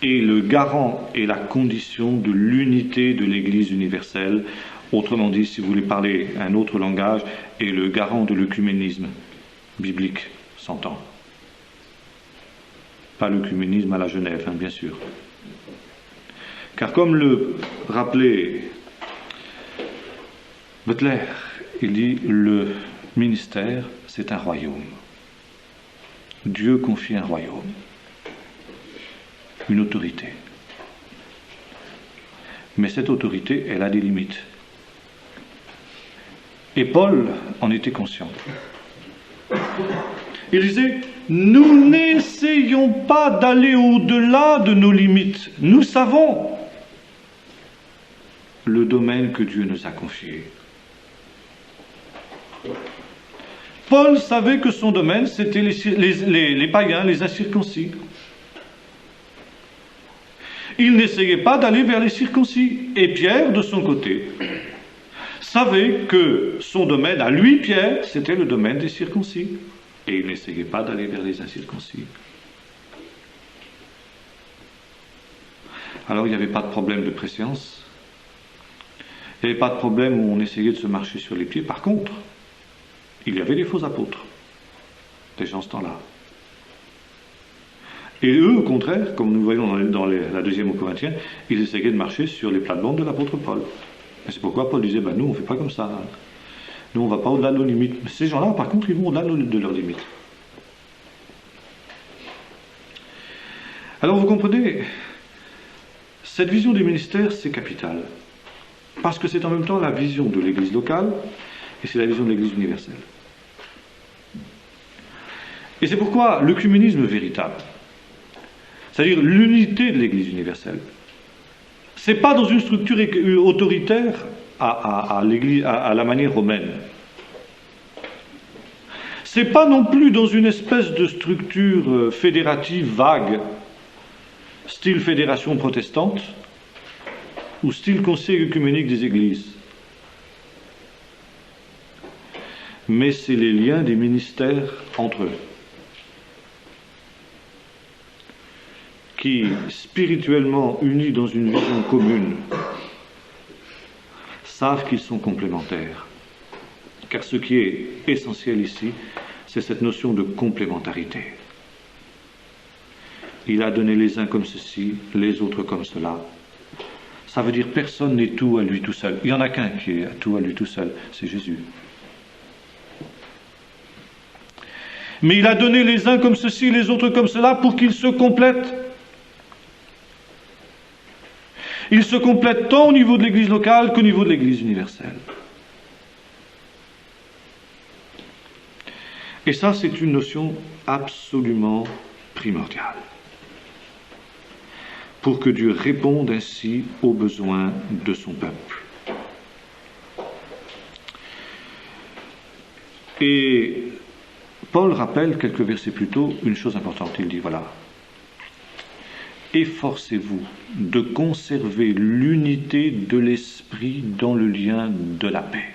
est le garant et la condition de l'unité de l'Église universelle. Autrement dit, si vous voulez parler un autre langage, est le garant de l'œcuménisme biblique, s'entend. Pas l'œcuménisme à la Genève, hein, bien sûr. Car comme le rappelait Butler, il dit le ministère, c'est un royaume. Dieu confie un royaume, une autorité. Mais cette autorité, elle a des limites. Et Paul en était conscient. Il disait, nous n'essayons pas d'aller au-delà de nos limites. Nous savons le domaine que Dieu nous a confié. Paul savait que son domaine, c'était les païens, les incirconcis. Il n'essayait pas d'aller vers les circoncis. Et Pierre, de son côté, savait que son domaine, à lui, Pierre, c'était le domaine des circoncis. Et il n'essayait pas d'aller vers les incirconcis. Alors il n'y avait pas de problème de préséance. Il n'y avait pas de problème où on essayait de se marcher sur les pieds. Par contre, il y avait des faux apôtres, des gens ce temps-là. Et eux, au contraire, comme nous voyons dans la deuxième aux Corinthiens, ils essayaient de marcher sur les plates-bandes de l'apôtre Paul. Et c'est pourquoi Paul disait, nous on ne fait pas comme ça. Hein. Nous on ne va pas au-delà de nos limites. Mais ces gens-là, par contre, ils vont au-delà de leurs limites. Alors vous comprenez, cette vision des ministères, c'est capital. Parce que c'est en même temps la vision de l'Église locale et c'est la vision de l'Église universelle. Et c'est pourquoi l'œcuménisme véritable, c'est-à-dire l'unité de l'Église universelle, c'est pas dans une structure autoritaire à la manière romaine. C'est pas non plus dans une espèce de structure fédérative vague, style fédération protestante, ou style conseil œcuménique des églises. Mais c'est les liens des ministères entre eux, qui, spirituellement unis dans une vision commune, savent qu'ils sont complémentaires. Car ce qui est essentiel ici, c'est cette notion de complémentarité. Il a donné les uns comme ceci, les autres comme cela. Ça veut dire personne n'est tout à lui tout seul. Il n'y en a qu'un qui est tout à lui tout seul, c'est Jésus. Mais il a donné les uns comme ceci, les autres comme cela, pour qu'ils se complètent. Ils se complètent tant au niveau de l'Église locale qu'au niveau de l'Église universelle. Et ça, c'est une notion absolument primordiale, pour que Dieu réponde ainsi aux besoins de son peuple. Et Paul rappelle quelques versets plus tôt une chose importante. Il dit, voilà, efforcez-vous de conserver l'unité de l'esprit dans le lien de la paix.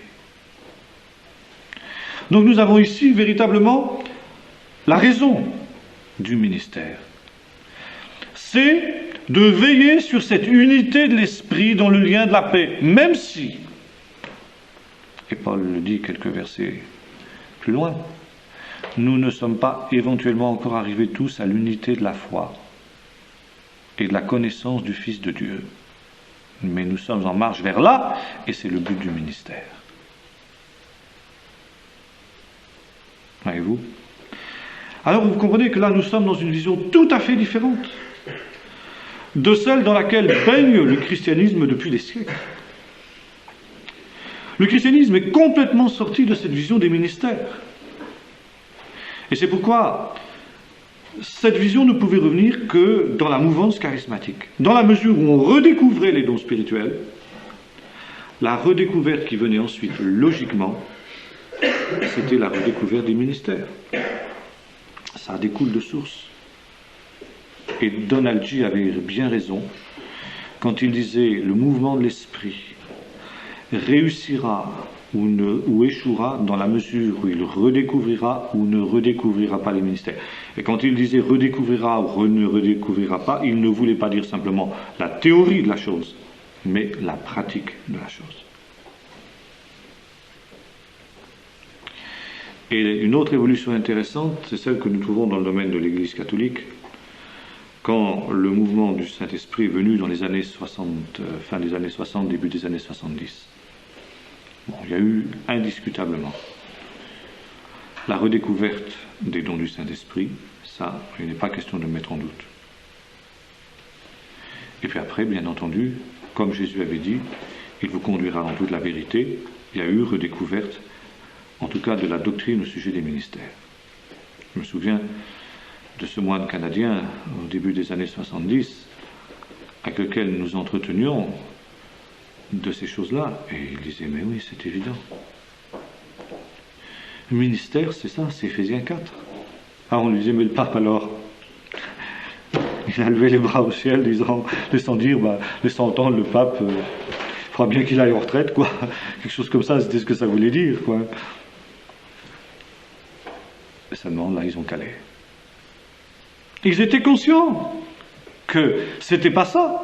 Donc nous avons ici véritablement la raison du ministère. C'est de veiller sur cette unité de l'esprit dans le lien de la paix, même si, et Paul le dit quelques versets plus loin, nous ne sommes pas éventuellement encore arrivés tous à l'unité de la foi et de la connaissance du Fils de Dieu. Mais nous sommes en marche vers là, et c'est le but du ministère. Voyez-vous ? Alors vous comprenez que là nous sommes dans une vision tout à fait différente de celle dans laquelle baigne le christianisme depuis des siècles. Le christianisme est complètement sorti de cette vision des ministères. Et c'est pourquoi cette vision ne pouvait revenir que dans la mouvance charismatique. Dans la mesure où on redécouvrait les dons spirituels, la redécouverte qui venait ensuite logiquement, c'était la redécouverte des ministères. Ça découle de source. Et Donald G. avait bien raison quand il disait le mouvement de l'esprit réussira ou échouera dans la mesure où il redécouvrira ou ne redécouvrira pas les ministères. Et quand il disait redécouvrira ou ne redécouvrira pas, il ne voulait pas dire simplement la théorie de la chose, mais la pratique de la chose. Et une autre évolution intéressante, c'est celle que nous trouvons dans le domaine de l'Église catholique, quand le mouvement du Saint-Esprit est venu dans les années 60, fin des années 60, début des années 70. Bon, il y a eu indiscutablement la redécouverte des dons du Saint-Esprit, ça, il n'est pas question de le mettre en doute. Et puis après, bien entendu, comme Jésus avait dit, il vous conduira dans toute la vérité, il y a eu redécouverte, en tout cas de la doctrine au sujet des ministères. Je me souviens de ce moine canadien au début des années 70, avec lequel nous entretenions de ces choses-là, et il disait, mais oui, c'est évident. Le ministère, c'est ça, c'est Éphésiens 4. Ah, on lui disait, mais le pape alors, il a levé les bras au ciel, laissant dire, laissant entendre le pape, il faudra bien qu'il aille en retraite, quoi. Quelque chose comme ça, c'était ce que ça voulait dire, quoi. Et seulement, là, ils ont calé. Ils étaient conscients que c'était pas ça.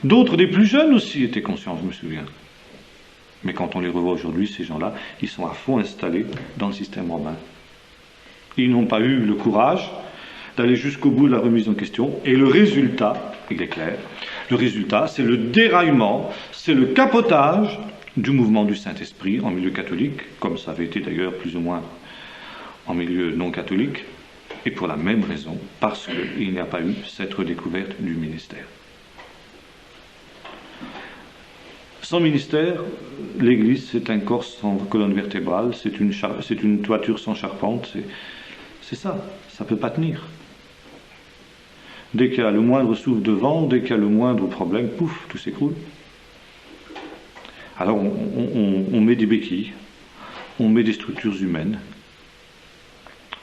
D'autres des plus jeunes aussi étaient conscients, je me souviens. Mais quand on les revoit aujourd'hui, ces gens-là, ils sont à fond installés dans le système romain. Ils n'ont pas eu le courage d'aller jusqu'au bout de la remise en question. Et le résultat, il est clair, le résultat, c'est le déraillement, c'est le capotage du mouvement du Saint-Esprit en milieu catholique, comme ça avait été d'ailleurs plus ou moins en milieu non catholique, et pour la même raison, parce qu'il n'y a pas eu cette redécouverte du ministère. Sans ministère, l'Église, c'est un corps sans colonne vertébrale, c'est une toiture sans charpente, c'est ça, ça ne peut pas tenir. Dès qu'il y a le moindre souffle de vent, dès qu'il y a le moindre problème, pouf, tout s'écroule. Alors on met des béquilles, on met des structures humaines,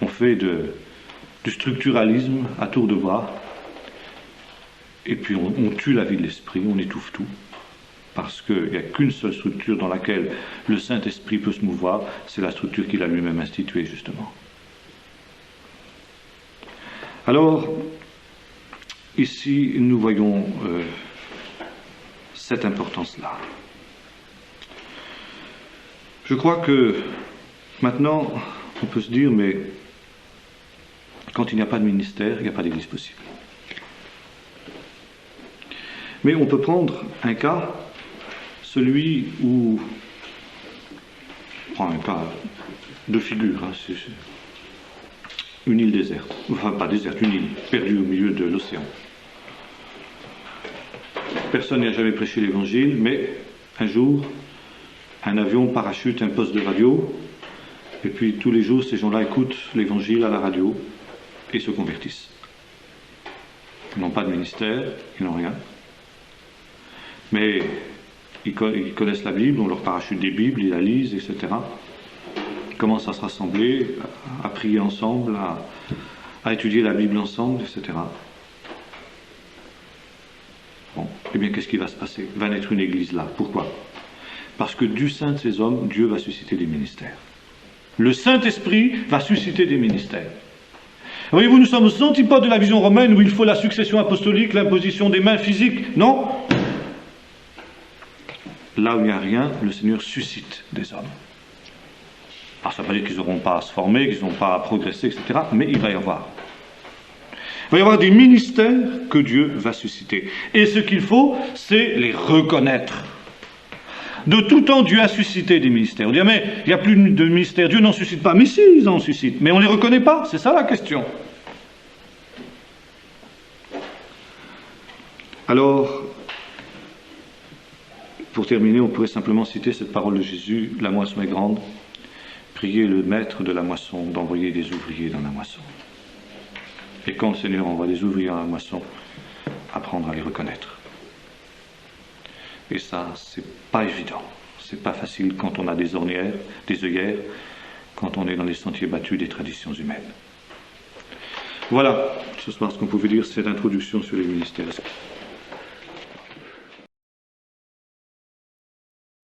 on fait du structuralisme à tour de bras, et puis on tue la vie de l'esprit, on étouffe tout. Parce qu'il n'y a qu'une seule structure dans laquelle le Saint-Esprit peut se mouvoir, c'est la structure qu'il a lui-même instituée, justement. Alors, ici, nous voyons cette importance-là. Je crois que, maintenant, on peut se dire, mais quand il n'y a pas de ministère, il n'y a pas d'église possible. Mais on peut prendre un cas, celui où, on prend un cas de figure, hein, c'est une île déserte, enfin pas déserte, une île perdue au milieu de l'océan. Personne n'a jamais prêché l'évangile, mais un jour, un avion parachute un poste de radio, et puis tous les jours, ces gens-là écoutent l'évangile à la radio et se convertissent. Ils n'ont pas de ministère, ils n'ont rien. Mais ils connaissent la Bible, on leur parachute des Bibles, ils la lisent, etc. Ils commencent à se rassembler, à prier ensemble, à étudier la Bible ensemble, etc. Bon, eh bien, qu'est-ce qui va se passer? Va naître une église là. Pourquoi? Parce que du sein de ces hommes, Dieu va susciter des ministères. Le Saint-Esprit va susciter des ministères. Voyez-vous, nous sommes aux antipodes de la vision romaine où il faut la succession apostolique, l'imposition des mains physiques. Non. Là où il n'y a rien, le Seigneur suscite des hommes. Alors ça ne veut pas dire qu'ils n'auront pas à se former, qu'ils n'auront pas à progresser, etc. Mais il va y avoir. Il va y avoir des ministères que Dieu va susciter. Et ce qu'il faut, c'est les reconnaître. De tout temps, Dieu a suscité des ministères. On dit, mais il n'y a plus de ministères, Dieu n'en suscite pas. Mais si, ils en suscitent. Mais on ne les reconnaît pas, c'est ça la question. Alors, pour terminer, on pourrait simplement citer cette parole de Jésus, la moisson est grande, priez le maître de la moisson d'envoyer des ouvriers dans la moisson. Et quand le Seigneur envoie des ouvriers dans la moisson, apprendre à les reconnaître. Et ça, c'est pas évident. C'est pas facile quand on a des ornières, des œillères, quand on est dans les sentiers battus des traditions humaines. Voilà, ce soir, ce qu'on pouvait dire, c'est l'introduction sur les ministères.